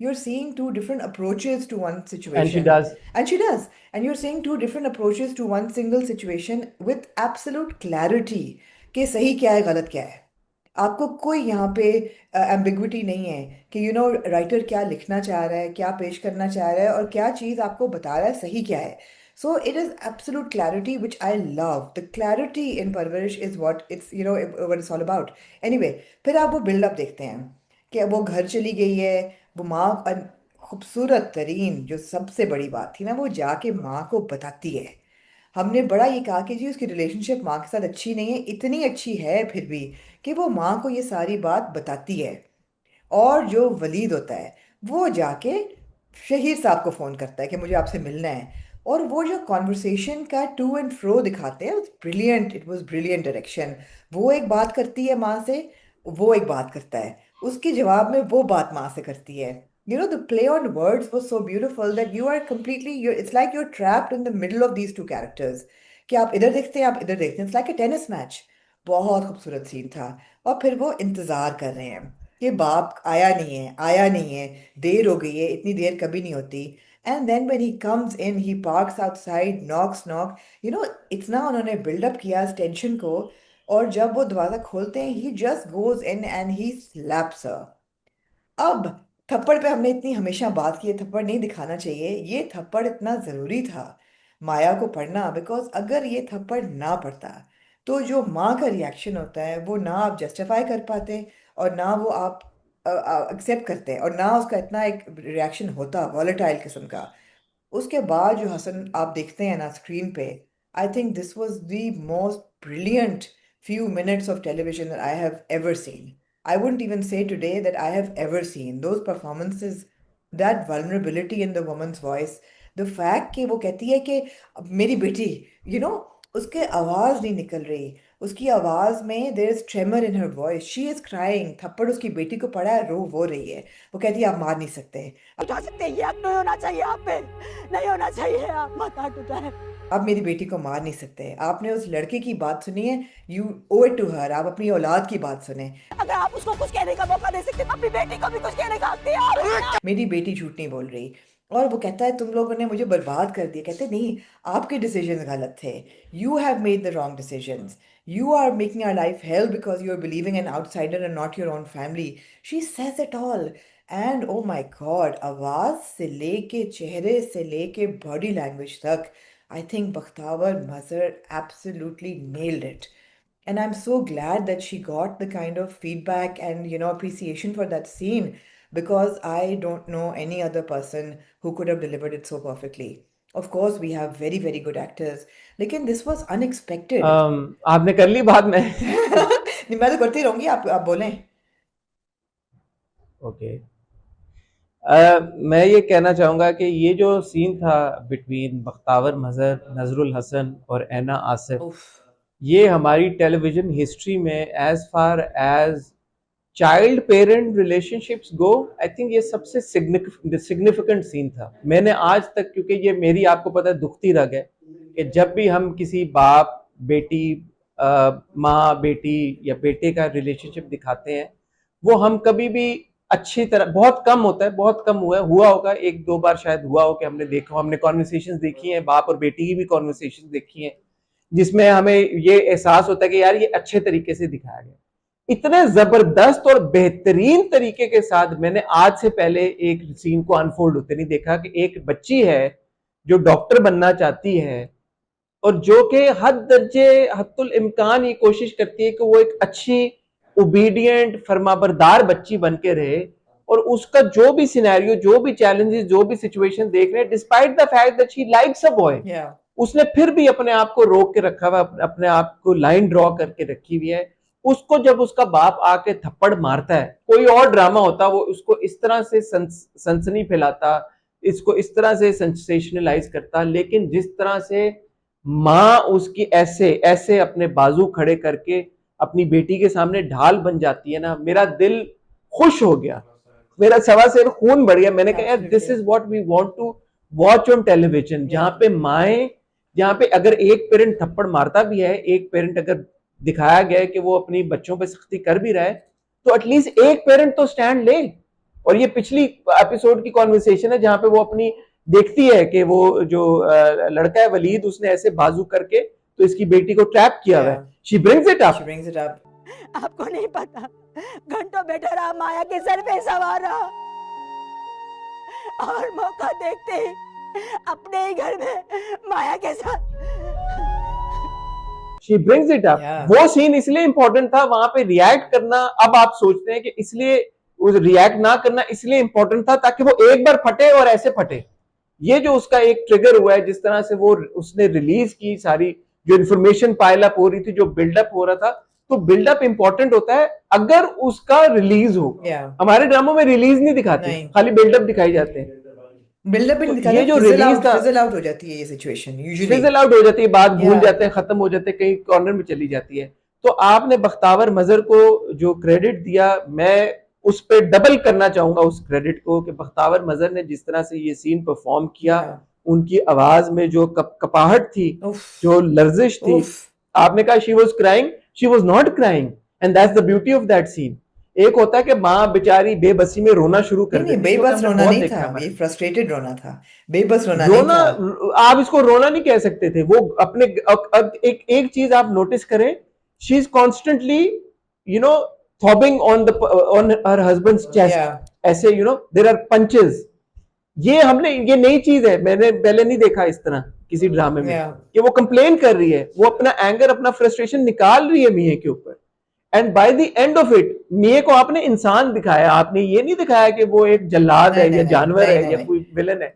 Speaker 2: you're seeing two different approaches to one
Speaker 1: and she
Speaker 2: situation,
Speaker 1: does.
Speaker 2: and she does, and you're seeing two different approaches to one single situation with absolute clarity कि सही क्या है, गलत क्या है। आपको कोई यहाँ पे एम्बिग्विटी नहीं है कि राइटर क्या लिखना चाह रहा है, क्या पेश करना चाह रहा है, और क्या चीज़ आपको बता रहा है सही क्या है। So it is absolute clarity which I love. The clarity in Parwarish is what it's what it's all about. Anyway, फिर आप वो बिल्डअप देखते हैं कि वो घर चली गई है, वो माँ खूबसूरत तरीन जो सबसे बड़ी बात थी ना, वो जाके माँ को बताती है। हमने बड़ा ये कहा कि जी उसकी रिलेशनशिप माँ के साथ अच्छी नहीं है, इतनी अच्छी है फिर भी कि वो माँ को ये सारी बात बताती है। और जो वलीद होता है वो जाके शहीर साहब को फ़ोन करता है कि मुझे आपसे मिलना है। और वो जो कॉन्वर्सेशन का टू एंड फ्रो दिखाते हैं, brilliant, it was brilliant direction. वो एक बात करती है माँ से, वो एक बात करता है, उसके जवाब में वो बात माँ से करती है। The play on words was so beautiful that you are completely, it's like you're trapped in the middle of these two characters, कि आप इधर देखते हैं, आप इधर देखते हैं, it's like a tennis match। बहुत खूबसूरत सीन था। और फिर वो इंतज़ार कर रहे हैं कि बाप आया नहीं है, आया नहीं है, देर हो गई है, इतनी देर कभी नहीं होती। And then when he comes in, he parks outside, knocks knock, इतना उन्होंने बिल्डअप किया इस टेंशन को। और जब वो दरवाज़ा खोलते हैं, he just goes in and he slaps her. अब थप्पड़ पे हमने इतनी हमेशा बात की है, थप्पड़ नहीं दिखाना चाहिए, ये थप्पड़ इतना ज़रूरी था माया को पढ़ना, बिकॉज अगर ये थप्पड़ ना पड़ता तो जो माँ का रिएक्शन होता है वो ना आप जस्टिफाई कर पाते, और ना वो आप एक्सेप्ट करते, और ना उसका इतना एक रिएक्शन होता वॉलेटाइल किस्म का। उसके बाद जो हसन आप देखते हैं ना स्क्रीन पे, I think this was the most brilliant few minutes of television that I have ever seen. I wouldn't even say today that I have ever seen those performances, that vulnerability in the woman's voice, the fact कि वो कहती है कि मेरी बेटी, उसके आवाज़ नहीं निकल रही, उसकी आवाज़ में there is tremor in her voice, she is crying, थप्पड़ उसकी बेटी को पड़ा है, रो वो रही है। वो कहती है आप मार नहीं सकते,
Speaker 8: उठा सकते हैं, ये अब नहीं होना चाहिए, आप पे नहीं होना चाहिए, आप मत हाथ उठाएं।
Speaker 2: आप मेरी बेटी को मार नहीं सकते। आपने उस लड़के की बात सुनी है, you owe it to her, आप अपनी औलाद की बात सुने।
Speaker 8: अगर आप उसको कुछ कहने का मौका दे सकते, तो अपनी बेटी को भी कुछ कहने का अख्तियार है।
Speaker 2: मेरी बेटी झूठ नहीं बोल रही। और वो कहता है तुम लोगों ने मुझे बर्बाद कर दिया। कहते नहीं, आपके डिसीजंस गलत थे, you have made the wrong decisions, you are making our life hell because you are believing in outsider and not your own family. She says it all. And oh my god, आवाज से लेके चेहरे से लेके body language तक, I think Bakhtavar Mazhar absolutely nailed it. And I'm so glad that she got the kind of feedback and, appreciation for that scene, because I don't know any other person who could have delivered it so perfectly. Of course, we have very, very good actors. लेकिन this was unexpected.
Speaker 1: आपने कर ली बात में
Speaker 2: नहीं, मैं तो करती रहूंगी, आप बोलें.
Speaker 1: ओके मैं ये कहना चाहूँगा कि ये जो सीन था बिटवीन बख्तावर मजहर, नजरुल हसन और ऐना आसिफ,
Speaker 2: Oof.
Speaker 1: ये हमारी टेलीविजन हिस्ट्री में as far as child parent relationships go, I think ये सबसे सिग्निफिकेंट सीन था. मैंने आज तक, क्योंकि ये मेरी, आपको पता है, दुखती रग है कि जब भी हम किसी बाप बेटी, माँ बेटी या बेटे का रिलेशनशिप दिखाते हैं, वो हम कभी भी अच्छी तरह, बहुत कम होता है, बहुत कम हुआ होगा, एक दो बार शायद हुआ हो कि हमने देखा हो, हमने कॉन्वर्सेशंस देखी हैं, बाप और बेटी की भी कॉन्वर्सेशंस देखी हैं, जिसमें हमें ये एहसास होता है कि यार ये अच्छे तरीके से दिखाया गया. इतने जबरदस्त और बेहतरीन तरीके के साथ मैंने आज से पहले एक सीन को अनफोल्ड होते नहीं देखा कि एक बच्ची है जो डॉक्टर बनना चाहती है और जो कि हद्दुल इम्कान ये कोशिश करती है कि वो एक अच्छी ओबीडियंट फरमाबरदार बच्ची बन के रहे, और उसका जो भी सिनेरियो, जो भी चैलेंजेस, जो भी सिचुएशन देख रहे हैं, despite the fact that she likes a boy, उसने फिर भी अपने आप को रोक के रखा हुआ, अपने आप को लाइन ड्रॉ करके रखी हुई है. उसको जब उसका बाप आके थप्पड़ मारता है, कोई और ड्रामा होता वो उसको इस तरह से सनसनी फैलाता, इसको इस तरह से सेंसेशनलाइज करता, लेकिन जिस तरह से माँ उसकी ऐसे ऐसे अपने बाजू खड़े करके अपनी बेटी के सामने ढाल बन जाती है ना, मेरा दिल खुश हो गया, मेरा सवा से खून बढ़ गया. मैंने कहा यार this is what we want to watch on television, जहां पे माएँ, जहां पे अगर एक पेरेंट थप्पड़ मारता भी है, एक पेरेंट अगर दिखाया गया है कि वो अपनी बच्चों पे सख्ती कर भी रहा है, तो एटलीस्ट एक पेरेंट तो स्टैंड ले. और ये पिछली एपिसोड की कॉन्वर्सेशन है जहां पे वो अपनी देखती है कि वो जो लड़का है वलीद, उसने ऐसे बाजू करके तो इसकी बेटी को ट्रैप किया हुआ है. She brings it up.
Speaker 8: आपको नहीं पता, घंटों बैठा रहा, माया के सर पे सवार रहा, और मौका देखते ही अपने ही घर में माया के साथ
Speaker 1: She brings it up. वो सीन इसलिए इंपॉर्टेंट था, वहां पे रिएक्ट करना, अब आप सोचते हैं कि इसलिए रिएक्ट ना करना इसलिए इंपॉर्टेंट था ताकि वो एक बार फटे और ऐसे फटे. ये जो उसका एक ट्रिगर हुआ है, जिस तरह से वो उसने रिलीज की सारी जो इन्फॉर्मेशन पाइल अप हो रही थी, जो बिल्डअप हो रहा था, तो बिल्डअप इंपॉर्टेंट होता है अगर उसका रिलीज हो. हमारे ड्रामों में रिलीज नहीं दिखाते, खाली बिल्डअप दिखाई जाते हैं.
Speaker 2: बिल्डअप इन
Speaker 1: ये जो रिलीज था,
Speaker 2: फिजल आउट हो जाती है ये सिचुएशन, यूजुअली
Speaker 1: फिजल आउट हो जाती है, बात भूल जाते हैं, खत्म हो जाते हैं, कहीं कॉर्नर में चली जाती है. तो आपने बख्तावर मजहर को जो क्रेडिट दिया, मैं उस पे डबल करना चाहूंगा उस क्रेडिट को, कि बख्तावर मजहर ने जिस तरह से ये सीन परफॉर्म किया, उनकी आवाज में जो कपाहट थी, जो लर्जिश थी, आपने कहा she was crying, she was not crying, and that's the beauty of that scene. एक होता है कि माँ बेचारी बेबसी में रोना शुरू कर देती है.
Speaker 2: बेबस रोना नहीं था, ये फ्रस्ट्रेटेड रोना था, बेबस रोना नहीं था.
Speaker 1: आप इसको रोना नहीं कह सकते थे. वो अपने एक चीज आप नोटिस करें, she is constantly throbbing on her husband's chest, ऐसे देयर आर पंचेस. ये नई चीज है, मैंने पहले नहीं देखा इस तरह किसी ड्रामे में, कि वो कंप्लेन कर रही है, वो अपना एंगर, अपना फ्रस्ट्रेशन निकाल रही है मियाँ के ऊपर. And by the end of it, मियाँ को आपने इंसान दिखाया, आपने ये नहीं दिखाया कि वो एक जल्लाद है या जानवर है या कोई विलन है.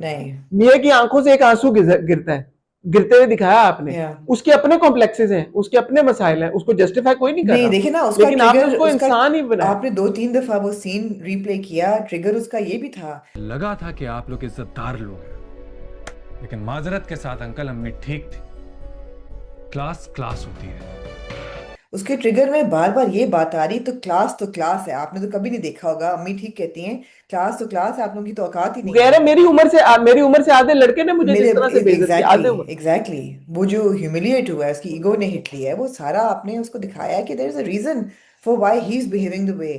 Speaker 1: मियाँ की आंखों से एक आंसू गिरता है, गिरते हुए दिखाया आपने. उसके अपने कॉम्प्लेक्सेस हैं, उसके अपने मसाइल हैं, उसको जस्टिफाई कोई नहीं कर रहा.
Speaker 2: देखिए ना, उसका
Speaker 1: लेकिन आपने उसको इंसान ही बनाया.
Speaker 2: आपने 2-3 दफा वो सीन रिप्ले किया, ट्रिगर उसका ये भी था.
Speaker 7: लगा था कि आप लोग इज्जतदार लोग हैं, लेकिन माजरत के साथ अंकल अम्मी ठीक थी. क्लास होती है.
Speaker 2: उसके ट्रिगर में बार बार ये बात आ रही, तो क्लास है. आपने तो कभी नहीं देखा होगा, अम्मी ठीक कहती हैं, क्लास तो क्लास है, आप लोगों की तो औकात ही नहीं
Speaker 1: कह रहे मेरी उम्र से आधे लड़के ने मुझे जिस तरह से बेइज्जती,
Speaker 2: एग्जैक्टली वो जो ह्यूमिलिएट हुआ है, उसकी ईगो ने हिट लिया है, वो सारा आपने उसको दिखाया है कि there is a reason for why he is behaving the way.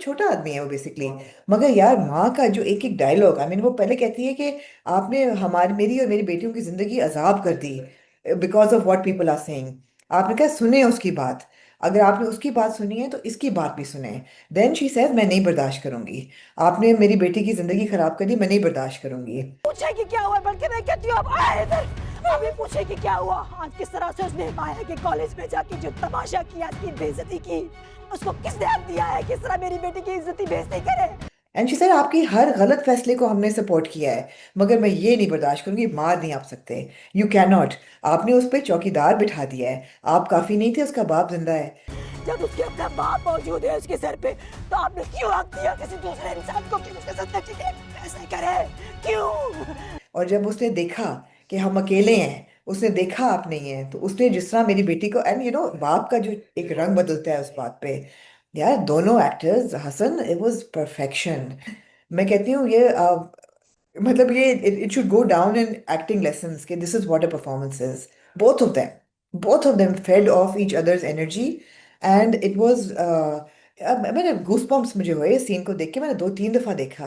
Speaker 2: छोटा आदमी है वो बेसिकली. मगर यार माँ का जो एक एक डायलॉग, आई मीन वो पहले कहती है कि आपने मेरी और मेरी बेटियों की जिंदगी अजाब कर दी because of what people are saying. आपने कहा सुने उसकी बात, अगर आपने उसकी बात सुनी है तो इसकी बात भी सुने. देन शी सेज मैं नहीं बर्दाश्त करूंगी, आपने मेरी बेटी की जिंदगी खराब कर दी, मैं नहीं बर्दाश्त करूंगी.
Speaker 8: पूछे कि क्या हुआ, बल्कि मैं कहती हूँ आप आए इधर, आप ही पूछे कि क्या हुआ आज, किस तरह से उसने माया के कॉलेज में जाके जो तमाशा किया, की बेइज्जती की, उसको किसने हक दिया है किस तरह मेरी बेटी की इज्जती बेइज्जती करे।
Speaker 2: एंड शी सेड आपकी हर गलत फैसले को हमने सपोर्ट किया है, मगर मैं ये नहीं बर्दाश्त करूंगी, मार नहीं आप सकते, यू कैन नॉट। आपने उस पर चौकीदार बिठा दिया है, आप काफी नहीं थे, उसका बाप जिंदा है।
Speaker 8: जब उसके अपना बाप मौजूद है उसके सर पे, तो आपने क्यों हक दिया किसी दूसरे इंसान को कि उसके साथ ऐसे करे, क्यों?
Speaker 2: और जब उसने देखा कि हम अकेले हैं, उसने देखा आप नहीं है, तो उसने जिस तरह मेरी बेटी को, एंड बाप का जो एक रंग बदलता है उस बात पे, यार दोनों actors, Hassan, it was perfection. मैं कहती हूँ ये मतलब ये it should go down in acting lessons कि this is what a performance is. Both of them fed off each other's energy, and it was मैंने गूसबम्प्स मुझे हुए इस सीन को देख के, मैंने 2-3 दफा देखा।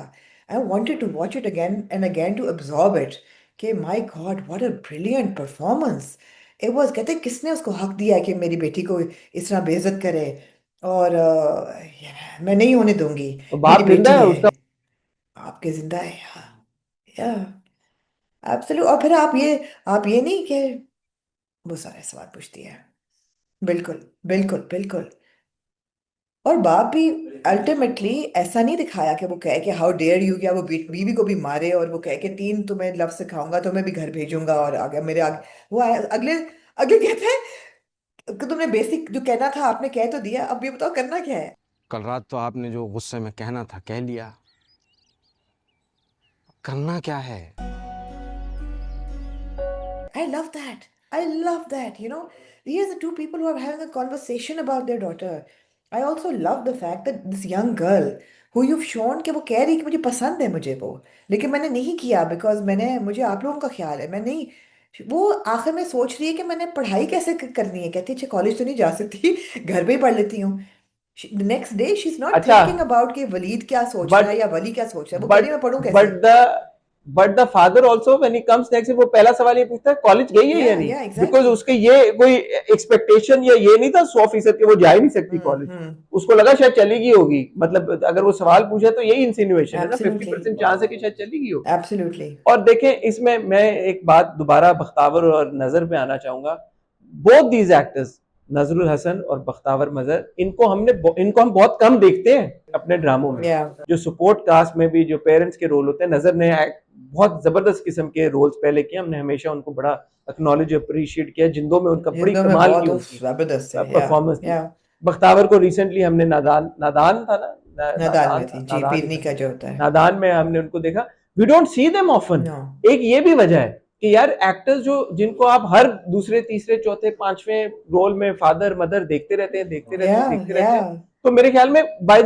Speaker 2: I wanted to watch it again and again to absorb it कि my God what a brilliant performance it was. कहते किसने उसको हक दिया है कि मेरी बेटी को इस तरह बेइज्जत करे, और मैं नहीं होने दूंगी,
Speaker 1: तो
Speaker 2: मेरी
Speaker 1: बाप जिंदा
Speaker 2: बेटी
Speaker 1: है
Speaker 2: है।
Speaker 1: उसका?
Speaker 2: आपके जिंदा है, या एब्सोल्यूट। और फिर आप ये नहीं कि वो सारे सवाल पूछती है। बिल्कुल, बिल्कुल, बिल्कुल। और बाप भी अल्टीमेटली ऐसा नहीं दिखाया कि वो कहे कि हाउ डेयर यू, या वो बीवी को भी मारे और वो कहे कि 3 तुम्हें लफ्ज सिखाऊंगा, तुम्हें भी घर भेजूंगा, और आगे मेरे आगे वो आया, अगले अगले कहते हैं कि तुमने बेसिक जो कहना था आपने कह तो दिया, अब ये बताओ करना क्या है।
Speaker 4: कल रात तो आपने जो गुस्से में कहना था कह लिया, करना क्या है?
Speaker 2: I love that. I love that. These are the two people who are having a conversation about their daughter. I also love the fact that this young girl who you've shown कि वो कह रही कि मुझे पसंद है मुझे वो, लेकिन मैंने नहीं किया बिकॉज मुझे आप लोगों का ख्याल है, मैं नहीं। वो आखिर में सोच रही है कि मैंने पढ़ाई कैसे करनी है, कहती है अच्छा कॉलेज तो नहीं जा सकती, घर पे ही पढ़ लेती हूँ। Next day she is not
Speaker 1: अच्छा,
Speaker 2: थिंकिंग अबाउट कि वलीद क्या सोच रहा
Speaker 1: बट
Speaker 2: है या वली क्या सोच रहा है, वो कह रही है
Speaker 1: बट
Speaker 2: मैं पढ़ूं कैसे।
Speaker 1: But the father also when he comes next, वो पहला सवाल ये पूछता है कॉलेज गई है
Speaker 2: या
Speaker 1: या नहीं,
Speaker 2: या
Speaker 1: बिकॉज
Speaker 2: एग्जैक्टली।
Speaker 1: उसके ये कोई एक्सपेक्टेशन या ये नहीं था 100% कि वो जा ही नहीं सकती कॉलेज।
Speaker 2: हम्म।
Speaker 1: उसको लगा शायद चली गई होगी, मतलब अगर वो सवाल पूछे तो यही इंसिनुएशन है ना,
Speaker 2: एब्सोल्युटली,
Speaker 1: 50% चांस है कि शायद चली गई हो।
Speaker 2: एब्सोल्युटली।
Speaker 1: और देखें इसमें मैं एक बात दोबारा बख्तावर और नजर पे आना चाहूंगा। Both these actors, Nazrul Hassan और बख्तावर मजर, इनको हम बहुत कम देखते हैं अपने ड्रामों में।
Speaker 2: या
Speaker 1: जो सपोर्ट कास्ट में भी जो पेरेंट्स के रोल होते हैं, नजर ने बहुत जबरदस्त किस्म के रोल्स पहले किए, हमने हमेशा उनको बड़ा एक्नॉलेज अप्रिशिएट किया, जिंदों में उनका बड़ी
Speaker 2: जिंदों में
Speaker 1: कमाल की
Speaker 2: बहुत
Speaker 1: उनकी
Speaker 2: जबरदस्त है। या
Speaker 1: परफॉर्मेंस थी।
Speaker 2: या
Speaker 1: बख्तावर को रिसेंटली हमने नादान नादान था ना,
Speaker 2: नादान में थी जी,
Speaker 1: नादान ही
Speaker 2: पीरनी
Speaker 1: था
Speaker 2: का
Speaker 1: शायद।
Speaker 2: जो होता है।
Speaker 1: नादान में हमने उनको देखा। We don't see them often.
Speaker 2: No.
Speaker 1: एक ये भी वजह है कि यार एक्टर्स जिनको आप हर दूसरे तीसरे चौथे पांचवें रोल में फादर मदर देखते रहते हैं,
Speaker 2: या
Speaker 1: देखते
Speaker 2: या
Speaker 1: रहते हैं, तो मेरे ख्याल में बाय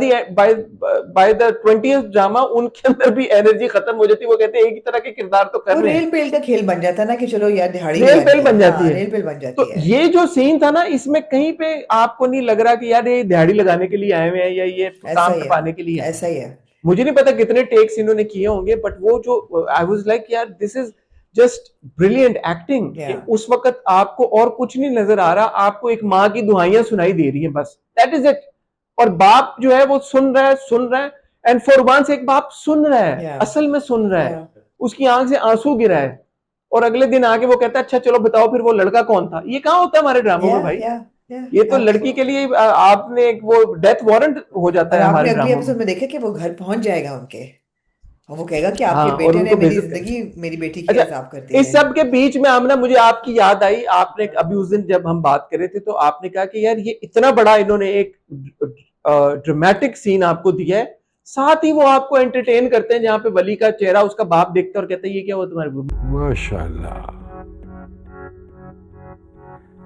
Speaker 1: द 20th ड्रामा उनके अंदर भी एनर्जी खत्म हो जाती है। वो कहते हैं एक ही तरह के किरदार तो कर
Speaker 2: वो
Speaker 1: रहे हैं,
Speaker 2: रेल पेल का खेल बन जाता है ना कि चलो यार दिहाड़ी
Speaker 1: रेल
Speaker 2: लगानी
Speaker 1: पेल
Speaker 2: है,
Speaker 1: बन जाती
Speaker 2: हाँ
Speaker 1: है।
Speaker 2: रेल पेल बन
Speaker 1: तो
Speaker 2: जाती है।
Speaker 1: ये जो सीन था ना, इसमें कहीं पे आपको नहीं लग रहा कि यार ये दिहाड़ी लगाने के लिए आए हुए हैं या ये
Speaker 2: ऐसा
Speaker 1: काम
Speaker 2: ही है,
Speaker 1: टपाने के लिए आए
Speaker 2: ऐसा
Speaker 1: हैं।
Speaker 2: ही है।
Speaker 1: मुझे नहीं पता कितने टेक्स इन्होंने किए होंगे, बट वो जो आई वाज लाइक यार this is just brilliant acting कि
Speaker 2: या
Speaker 1: उस वक्त आपको और कुछ नहीं नजर आ रहा, आपको एक माँ की दुहाइयां सुनाई दे रही हैं, बस दैट इज इट। और बाप जो है वो सुन रहा है, एंड फॉर वंस एक बाप सुन रहा है,
Speaker 2: या
Speaker 1: असल में सुन रहा है,
Speaker 2: या
Speaker 1: उसकी आंख से आंसू गिरा है, और अगले दिन आके वो कहता है अच्छा चलो बताओ फिर वो लड़का कौन था। ये कहाँ होता है हमारे ड्रामों
Speaker 2: या
Speaker 1: में भाई?
Speaker 2: या या
Speaker 1: ये तो लड़की के लिए आपने एक वो डेथ वारंट हो जाता
Speaker 2: और
Speaker 1: है
Speaker 2: आपने
Speaker 1: हमारे
Speaker 2: अगले
Speaker 1: ड्रामों में।
Speaker 2: एपिसोड में देखा कि वो घर पहुंच जाएगा उनके, और वो कहेगा कि आपके
Speaker 1: हाँ, और
Speaker 2: बेटे ने
Speaker 1: उनको
Speaker 2: मेरी
Speaker 1: बेइज्जत कर।
Speaker 2: जिंदगी मेरी बेटी की
Speaker 1: अच्छा,
Speaker 2: हिसाब कर दी
Speaker 1: इस
Speaker 2: है।
Speaker 1: सब के बीच में आमना मुझे आपकी याद आई, आपने अभी उस दिन जब हम बात कर रहे थे तो आपने कहा कि यार ये इतना बड़ा इन्होंने एक ड्रामेटिक सीन आपको दिया है, साथ ही वो आपको एंटरटेन करते हैं, जहां पे वली का चेहरा उसका बाप देखता है और कहता है ये क्या हुआ तुम्हारे बूबी?
Speaker 9: माशाल्लाह,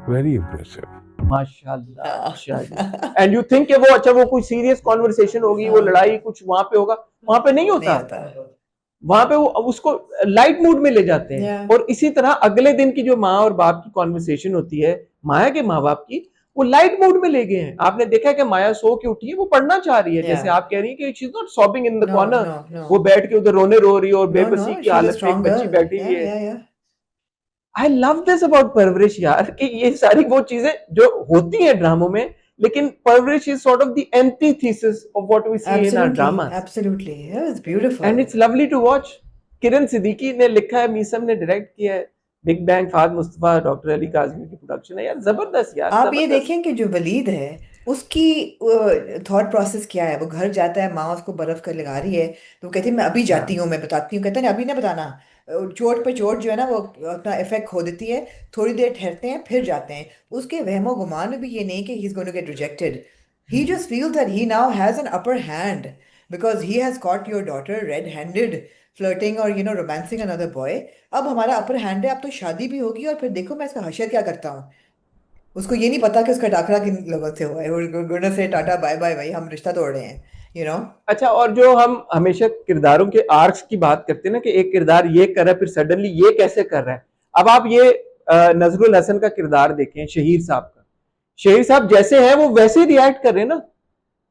Speaker 9: वेरी इम्प्रेसिव।
Speaker 1: माशाल्लाह माशाल्लाह। एंड यू थिंक कि वो अच्छा वो कोई सीरियस कॉन्वर्सेशन होगी, वो लड़ाई कुछ वहां पे होगा, वहां पे नहीं
Speaker 2: नहीं
Speaker 1: होता।
Speaker 2: होता।
Speaker 1: वहां पे वो उसको लाइट मूड में ले जाते हैं।
Speaker 2: या
Speaker 1: और इसी तरह अगले दिन की जो माँ और बाप की कॉन्वर्सेशन होती है, माया के माँ बाप की, वो लाइट मूड में ले गए हैं। आपने देखा कि माया सो के उठी है, वो पढ़ना चाह रही है,
Speaker 2: या
Speaker 1: जैसे आप कह रही हैं कि she is not sobbing in the
Speaker 2: no
Speaker 1: corner,
Speaker 2: no no
Speaker 1: वो बैठ के उधर रो रही है और
Speaker 2: नो नो
Speaker 1: बेबसी की
Speaker 2: शी इज अ
Speaker 1: हालत में एक
Speaker 2: स्ट्रांग
Speaker 1: बच्ची
Speaker 2: गर्ल।
Speaker 1: बैठी हुई
Speaker 2: या
Speaker 1: है।
Speaker 2: या
Speaker 1: आई लव दिस अबाउट परवरिश यार, कि ये सारी वो चीजें जो होती हैं ड्रामों में, लेकिन Parwarish is sort of the antithesis of what we see in our
Speaker 2: absolutely,
Speaker 1: dramas,
Speaker 2: absolutely, it was
Speaker 1: and
Speaker 2: beautiful.
Speaker 1: It's lovely to watch. Kiran Siddiqui ने लिखा है, मीसम ने डायरेक्ट किया है, big bang, Fahad Mustafa, doctor Ali Kazmi की प्रोडक्शन है यार, जबरदस्त यार,
Speaker 2: आप ये
Speaker 1: जबरदस्त।
Speaker 2: देखें कि जो वलीद है उसकी थॉट प्रोसेस क्या है। वो घर जाता है, माँ उसको बर्फ कर लगा रही है तो वो कहती है मैं अभी जाती
Speaker 1: हाँ
Speaker 2: हूँ, मैं बताती हूँ। कहता है अभी ना बताना। चोट पे चोट जो है ना वो अपना इफेक्ट खो देती है। थोड़ी देर ठहरते हैं फिर जाते हैं। उसके वहमो गुमान में भी ये नहीं कि he is going to get rejected. He just feels that he now has an upper hand because he has caught your daughter red handed flirting और रोमांसिंग अनदर बॉय। अब हमारा अपर हैंड है, अब तो शादी भी होगी और फिर देखो मैं इसका हशर क्या करता हूँ। उसको ये नहीं पता कि उसका टाकरा किन लोगों से हुआ है। वो गुड से टाटा बाय बाय भाई, हम रिश्ता तोड़ रहे हैं यू नो
Speaker 1: अच्छा, और जो हम हमेशा किरदारों के आर्क्स की बात करते हैं ना कि एक किरदार ये कर रहा है फिर सडनली ये कैसे कर रहा है। अब आप ये नजरुल हसन का किरदार देखें, शहीर साहब का। शहीर साहब जैसे हैं वो वैसे ही रिएक्ट कर रहे हैं ना।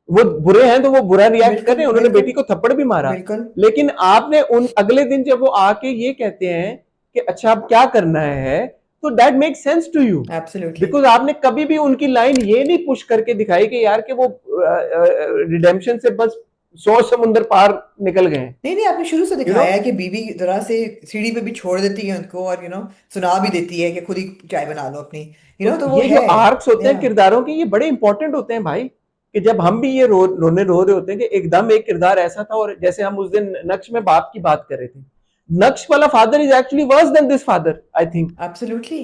Speaker 1: वो बुरे हैं तो वो बुरा रिएक्ट कर
Speaker 2: बिल्कुल
Speaker 1: रहे हैं, उन्होंने
Speaker 2: बिल्कुल
Speaker 1: बेटी को थप्पड़ भी मारा।
Speaker 2: बिल्कुल
Speaker 1: लेकिन आपने उन अगले दिन जब वो आके ये कहते हैं कि अच्छा अब क्या करना है, तो that make sense to you.
Speaker 2: Absolutely.
Speaker 1: Because आपने कभी भी उनकी लाइन ये नहीं पुश करके दिखाई कि यार कि वो रिडेम्पशन से बस 100 समुंदर पार निकल गए हैं।
Speaker 2: नहीं नहीं, आपने शुरू से
Speaker 1: यू नो
Speaker 2: दिखाया है कि बीवी जरा से सीढ़ी पे भी छोड़ देती है उनको और सुना भी देती है कि खुद ही चाय बना लो अपनी।
Speaker 1: तो
Speaker 2: तो वो
Speaker 1: ये जो
Speaker 2: है।
Speaker 1: आर्क्स होते हैं
Speaker 2: या
Speaker 1: किरदारों के, ये बड़े इंपॉर्टेंट होते हैं भाई। कि जब हम भी ये रोने रो रहे होते हैं कि एकदम एक किरदार ऐसा था, और जैसे हम उस दिन नक्श में बाप की बात कर रहे थे, नक्श वाला father is actually worse than this father, I think.
Speaker 2: Absolutely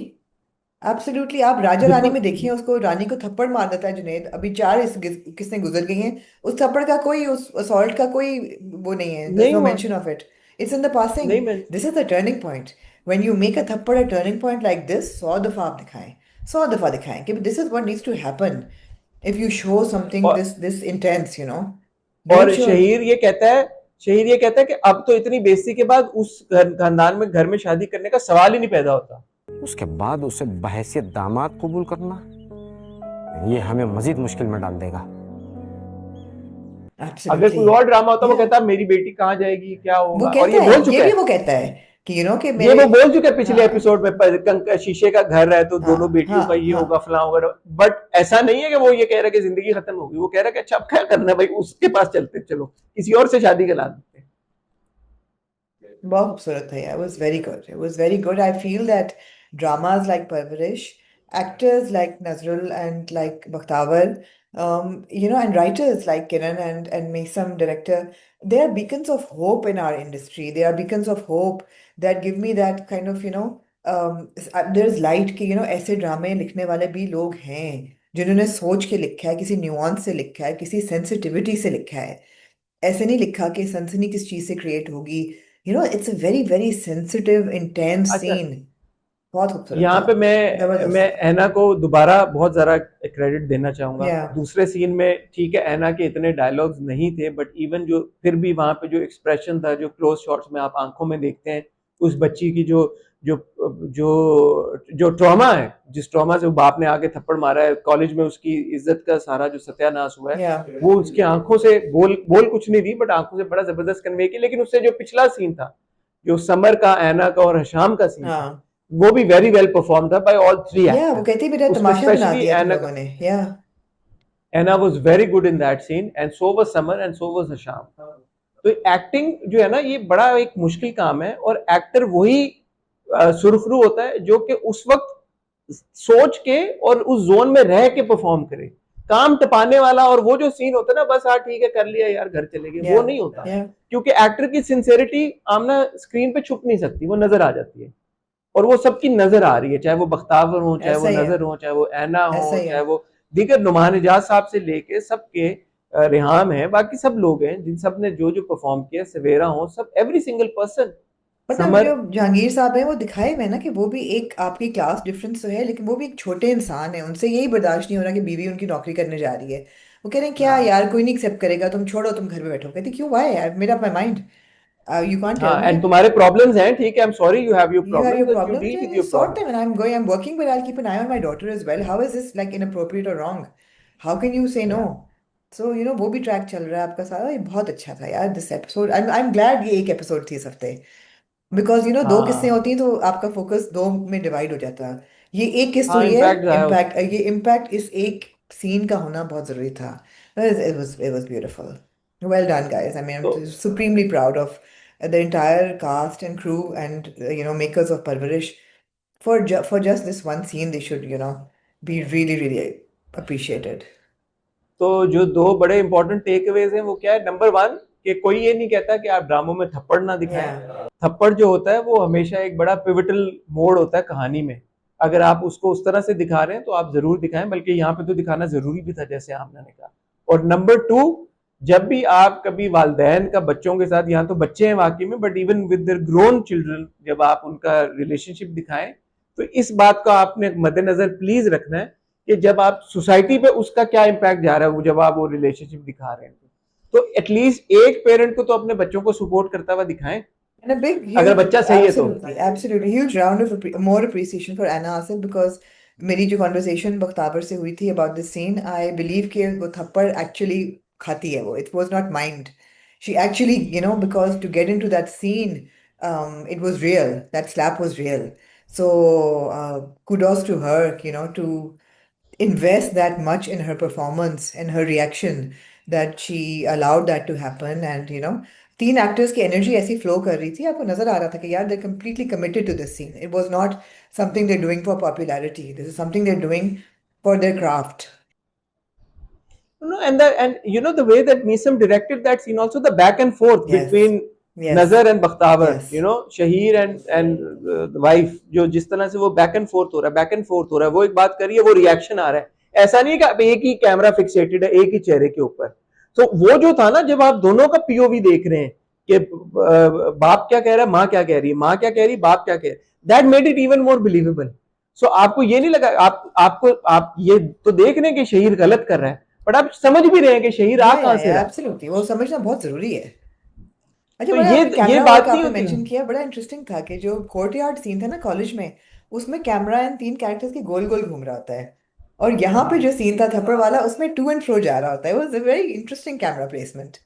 Speaker 2: absolutely. आप राजा रानी
Speaker 1: बिकॉज
Speaker 2: में देखिए, उसको रानी को थप्पड़ मार देता है जुनेद। अभी चार किसने गुजर गई हैं। उस थप्पड़ का कोई, उस असॉल्ट का कोई वो नहीं है। देयर इज
Speaker 1: नहीं
Speaker 2: नो
Speaker 1: हुआ,
Speaker 2: mention of it. It's in the passing.
Speaker 1: नहीं मैं
Speaker 2: this is the turning point. When you make a थप्पड़ a turning point like this, 100 दफा आप दिखाएं। 100 दफा दिखाएं कि this is what needs to happen. If you show something
Speaker 1: और,
Speaker 2: दिस दिस इंटेंस डोंट
Speaker 1: और
Speaker 2: शो।
Speaker 1: शहीर ये कहता है कि अब तो इतनी बेइज्जती के बाद उस खानदान में घर में शादी करने का सवाल ही नहीं पैदा होता।
Speaker 4: उसके बाद उसे बहैसियत दामाद कबूल करना, ये हमें मजीद मुश्किल में डाल देगा।
Speaker 1: अगर
Speaker 2: एब्सोल्युटली।
Speaker 1: कोई और ड्रामा होता वो
Speaker 2: या
Speaker 1: कहता मेरी बेटी कहाँ जाएगी, क्या
Speaker 2: वो
Speaker 1: होगा, और
Speaker 2: कहता
Speaker 1: ये
Speaker 2: है,
Speaker 1: बोल
Speaker 2: ये
Speaker 1: चुका
Speaker 2: भी
Speaker 1: है।
Speaker 2: वो कहता है कि कि
Speaker 1: ये
Speaker 2: मेरे।
Speaker 1: वो बोल चुके हैं पिछले
Speaker 2: हाँ
Speaker 1: एपिसोड में, शीशे का घर है तो
Speaker 2: हाँ
Speaker 1: दोनों बेटियों
Speaker 2: हाँ
Speaker 1: का ये
Speaker 2: हाँ।
Speaker 1: होगा, फलां होगा। बट ऐसा नहीं है कि वो ये कह रहा है कि जिंदगी खत्म होगी। वो कह रहा है कि अच्छा अब क्या करना है भाई, उसके पास चलते हैं, चलो किसी और से शादी करा देते हैं।
Speaker 2: बहुत खूबसूरत था यार। It was very good. It was very good. I feel that dramas like Parvarish, actors like Nazrul and like Bakhtawar, and writers like Kiran and Mesam, director, they are beacons of hope in our industry. They are beacons of hope that give me that kind of, there's light कि, ऐसे ड्रामे लिखने वाले भी लोग हैं जिन्होंने सोच के लिखा है, किसी न्यूआंस से लिखा है, किसी सेंसिटिविटी से लिखा है। ऐसे नहीं लिखा कि सनसनी किस चीज से क्रिएट होगी। It's a very very sensitive intense
Speaker 1: अच्छा,
Speaker 2: सीन। बहुत खूबसूरत
Speaker 1: यहाँ
Speaker 2: था।
Speaker 1: पे मैं
Speaker 2: जबरदस्त था।
Speaker 1: ऐना को दोबारा बहुत ज़्यादा क्रेडिट देना चाहूँगा।
Speaker 2: या
Speaker 1: दूसरे सीन में ठीक है ऐना के इतने डायलॉग्स नहीं थे, बट इवन जो फिर भी वहाँ पे जो एक्सप्रेशन था, जो क्लोज शॉट्स में आप आंखों में देखते हैं उस बच्ची की जो जो जो ट्रॉमा है, जिस ट्रॉमा से वो बाप ने आके थप्पड़ मारा है, कॉलेज में उसकी इज्जत का सारा जो सत्यानाश हुआ है,
Speaker 2: या
Speaker 1: वो उसकी आंखों से बोल बोल कुछ नहीं रही, बट आंखों से बड़ा जबरदस्त कन्वे की। लेकिन उससे जो पिछला सीन था, जो समर का, ऐना का और हशाम का सीन था,
Speaker 2: हाँ
Speaker 1: वो भी वेरी वेल परफॉर्म था बाय ऑल थ्री
Speaker 2: या वो
Speaker 1: एक्टर्स।
Speaker 2: कहती मेरा
Speaker 1: उसमें
Speaker 2: तमाशा बना
Speaker 1: स्पेशली
Speaker 2: दिया तुम
Speaker 1: एना
Speaker 2: लोगों ने। या
Speaker 1: Aina was very good in that scene, and so was Samar, and so was Hasham. तो एक्टिंग जो है ना, ये बड़ा एक मुश्किल काम है, और एक्टर वही सुरखरू होता है जो कि उस वक्त सोच के और उस जोन में रह के परफॉर्म करे। काम टपाने वाला और वो जो सीन होता है ना, बस हाँ ठीक है कर लिया यार घर चले गए,
Speaker 2: या
Speaker 1: वो नहीं होता।
Speaker 2: या
Speaker 1: क्योंकि एक्टर की सिंसेरिटी आमना स्क्रीन पे छुप नहीं सकती, वो नजर आ जाती है। और वो सबकी नजर आ रही है, चाहे वो बख्तावर हो, चाहे वो
Speaker 2: ऐसा ही है।
Speaker 1: नजर हो, चाहे वो ऐना
Speaker 2: ऐसा
Speaker 1: हो,
Speaker 2: ही है।
Speaker 1: चाहे वो दीगर नुमान इजाज साहब से लेके सबके, रेहाम है, बाकी सब लोग हैं जिन सब ने जो जो परफॉर्म किया, सवेरा हो, सब एवरी सिंगल पर्सन।
Speaker 2: मतलब
Speaker 1: समर,
Speaker 2: जो जहांगीर साहब है वो दिखाए में ना कि वो भी एक आपकी क्लास डिफरेंस तो है, लेकिन वो भी एक छोटे इंसान है। उनसे यही बर्दाश्त नहीं हो रहा कि बीवी उनकी नौकरी करने जा रही है। वो कह रहे हैं क्या
Speaker 1: हाँ
Speaker 2: यार, कोई नहीं एक्सेप्ट करेगा, तुम छोड़ो, तुम घर में बैठो। कहती क्यों, वाई यार, मेरा my mind. You can't tell
Speaker 1: हाँ,
Speaker 2: मी।
Speaker 1: एंड तुम्हारे प्रॉब्लम्स हैं, ठीक है, I am sorry you have your
Speaker 2: You have your
Speaker 1: problems, but you
Speaker 2: problems,
Speaker 1: deal
Speaker 2: yeah,
Speaker 1: with
Speaker 2: you
Speaker 1: your
Speaker 2: sort them.
Speaker 1: Problems.
Speaker 2: And I'm working, but I'll keep an eye on my daughter as well. How is this like inappropriate or wrong? How can you say
Speaker 1: या
Speaker 2: no? So, वो भी track चल रहा है आपका सारा। ये बहुत अच्छा था यार दिस एपिसोड। I'm glad ये एक एपिसोड थी इस हफ्ते। बिकॉज दो किस्सें
Speaker 1: हाँ
Speaker 2: होती हैं तो आपका फोकस दो में डिवाइड हो जाता है। ये एक किस्त
Speaker 1: हाँ,
Speaker 2: हुई है।
Speaker 1: इम्पैक्ट जाया
Speaker 2: इम्पैक्ट,
Speaker 1: उसका।
Speaker 2: ये इम्पैक्ट इस एक सीन का होना बहुत जरूरी था। It was beautiful. Well done, guys. I mean,
Speaker 1: तो
Speaker 2: I'm supremely proud of the entire cast and crew and makers of Parvarish. for just this one scene, they should, you know, be really, really appreciated.
Speaker 1: तो जो दो बड़े important take Awez हैं वो क्या है? Number one, कि कोई ये नहीं कहता कि आप ड्रामों में थप्पड़ ना दिखाएं।
Speaker 2: Yeah.
Speaker 1: थप्पड़ जो होता है वो हमेशा एक बड़ा पिवटल मोड़ होता है कहानी में। अगर आप उसको उस तरह से दिखा रहे हैं तो आप जरूर दिखाएं, बल्कि यहाँ पे तो दिखाना जरूरी भी था, जैसे आमना ने कहा। और नंबर टू, जब भी आप कभी वालिदैन का बच्चों के साथ, यहाँ तो बच्चे हैं वाकई में, but even with their grown children, जब आप उनका रिलेशनशिप दिखाएं तो इस बात को आपने मद्देनजर प्लीज रखना है कि जब आप सोसाइटी पे उसका क्या इम्पैक्ट जा रहा है, वो जब आप वो रिलेशनशिप दिखा रहे हैं तो एटलीस्ट एक पेरेंट को तो अपने बच्चों को सपोर्ट करता हुआ दिखाएं।
Speaker 2: And a big,
Speaker 1: अगर
Speaker 2: huge,
Speaker 1: बच्चा सही है तो।
Speaker 2: absolutely huge round of more appreciation for Anna Asif, because मेरी जो conversation बख्ताबर से हुई थी about this scene, I believe कि वो थप्पड़ actually खाती है वो, it was not mind. She actually, you know, because to get into that scene, it was real. That slap was real. So kudos to her, you know, to invest that much in her performance and her reaction, that she allowed that to happen. And you know, तीन actors की energy ऐसी flow कर रही थी, आपको नजर आ रहा था कि यार they're completely committed to this scene. It was not something they're doing for popularity. This is something they're doing for their craft.
Speaker 1: No, and you know the way that Meesam directed that scene, also the back and forth
Speaker 2: Yes.
Speaker 1: between
Speaker 2: Yes.
Speaker 1: Nazar and Bakhtavar,
Speaker 2: Yes.
Speaker 1: you know, Shahir and the wife, जो जिस तरह से वो back and fourth हो रहा है, वो एक बात करिए, वो रिएक्शन आ रहा है। ऐसा नहीं है कि आप एक ही कैमरा फिक्सेटेड है एक ही चेहरे के ऊपर। तो वो जो था ना, जब आप दोनों का पीओवी देख रहे हैं कि बाप क्या कह रहा है, माँ क्या कह रही है, माँ क्या कह रही है, बाप क्या कह रहा है, that made it even more believable. सो आपको ये नहीं लगा, आप ये तो देख रहे हैं कि शहीर गलत कर रहा है, बट आप समझ भी रहे हैं कि शहीर आ कहां से रहा है।
Speaker 2: एब्सोल्युटली, वो समझना बहुत जरूरी है। अच्छा,
Speaker 1: तो
Speaker 2: बड़ा
Speaker 1: ये
Speaker 2: कैमरा
Speaker 1: बात
Speaker 2: वर्क
Speaker 1: नहीं
Speaker 2: आपने
Speaker 1: होती।
Speaker 2: मेंशन किया, बड़ा इंटरेस्टिंग था कि जो कोर्टयार्ड सीन था ना कॉलेज में, उसमें कैमरा इन तीन कैरेक्टर्स के गोल गोल घूम रहा होता है, और यहाँ पे जो सीन था थप्पड़ वाला, उसमें टू एंड फ्रो जा रहा होता है। Was a very interesting camera placement.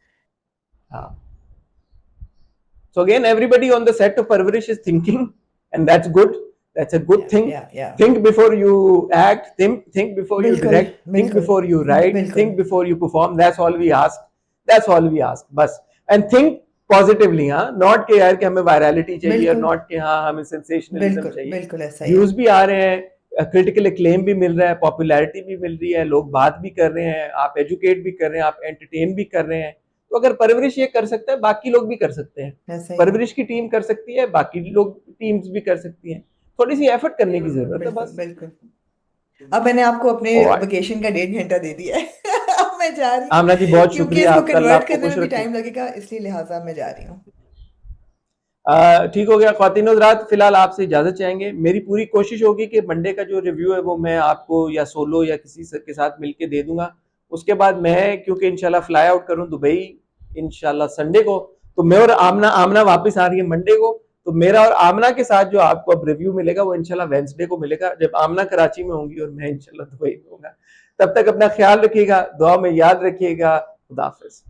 Speaker 1: हाँ, so again everybody on the set of Parvarish is thinking, and that's good. That's a good thing.
Speaker 2: yeah.
Speaker 1: Think before you act, think before you
Speaker 2: बिल्कुल,
Speaker 1: direct, think
Speaker 2: बिल्कुल,
Speaker 1: before you write,
Speaker 2: बिल्कुल।
Speaker 1: think before you perform. That's all we ask. That's all we ask. बस, and think positively, हाँ, not कि यार कि हमें virality चाहिए, और
Speaker 2: बिल्कुल।
Speaker 1: not कि हाँ हमें sensationalism
Speaker 2: बिल्कुल
Speaker 1: चाहिए।
Speaker 2: बिल्कुल ऐसा ही है।
Speaker 1: Views भी आ रहे हैं, critical acclaim भी मिल रहा है, popularity भी मिल रही है, लोग बात भी कर रहे हैं, आप educate भी कर रहे हैं, आप entertain भी कर रहे हैं। तो अगर परवरिश ये कर सकता है, बाकी लोग भी कर सकते हैं।
Speaker 2: ऐसा ही है।
Speaker 1: परवरिश की टीम कर सकती है, बाकी लोग टीम्स भी कर सकती हैं। थोड़ी सी एफर्ट करने की जरूरत है बस।
Speaker 2: बिल्कुल। अब मैंने आपको अपने
Speaker 1: Alright.
Speaker 2: वेकेशन का 1.5 घंटा दे दिया है। अब मैं जा रही हूँ,
Speaker 1: आमना जी बहुत
Speaker 2: क्योंकि
Speaker 1: शुक्रिया
Speaker 2: इसको
Speaker 1: आपका, अल्लाह
Speaker 2: कन्वर्ट
Speaker 1: आपको
Speaker 2: करने
Speaker 1: खुश
Speaker 2: में भी
Speaker 1: रखे।
Speaker 2: टाइम लगेगा, इसलिए लिहाजा मैं जा रही हूँ।
Speaker 1: ठीक हो गया ख्वातीन हज़रात, फिलहाल आपसे इजाजत चाहेंगे। मेरी पूरी कोशिश होगी कि मंडे का जो रिव्यू है वो मैं आपको या सोलो या किसी के साथ मिलके दे दूंगा। उसके बाद मैं, क्योंकि इंशाल्लाह फ्लाई आउट करूं दुबई इंशाल्लाह संडे को, तो मैं और आमना वापस आ रही है मंडे को, तो मेरा और आमना के साथ जो आपको अब रिव्यू मिलेगा वो इंशाल्लाह वेडनेसडे को मिलेगा, जब आमना कराची में होंगी और मैं इंशाल्लाह दुबई में होऊंगा। तब तक अपना ख्याल रखिएगा, दुआ में याद रखिएगा। खुदा हाफिज़।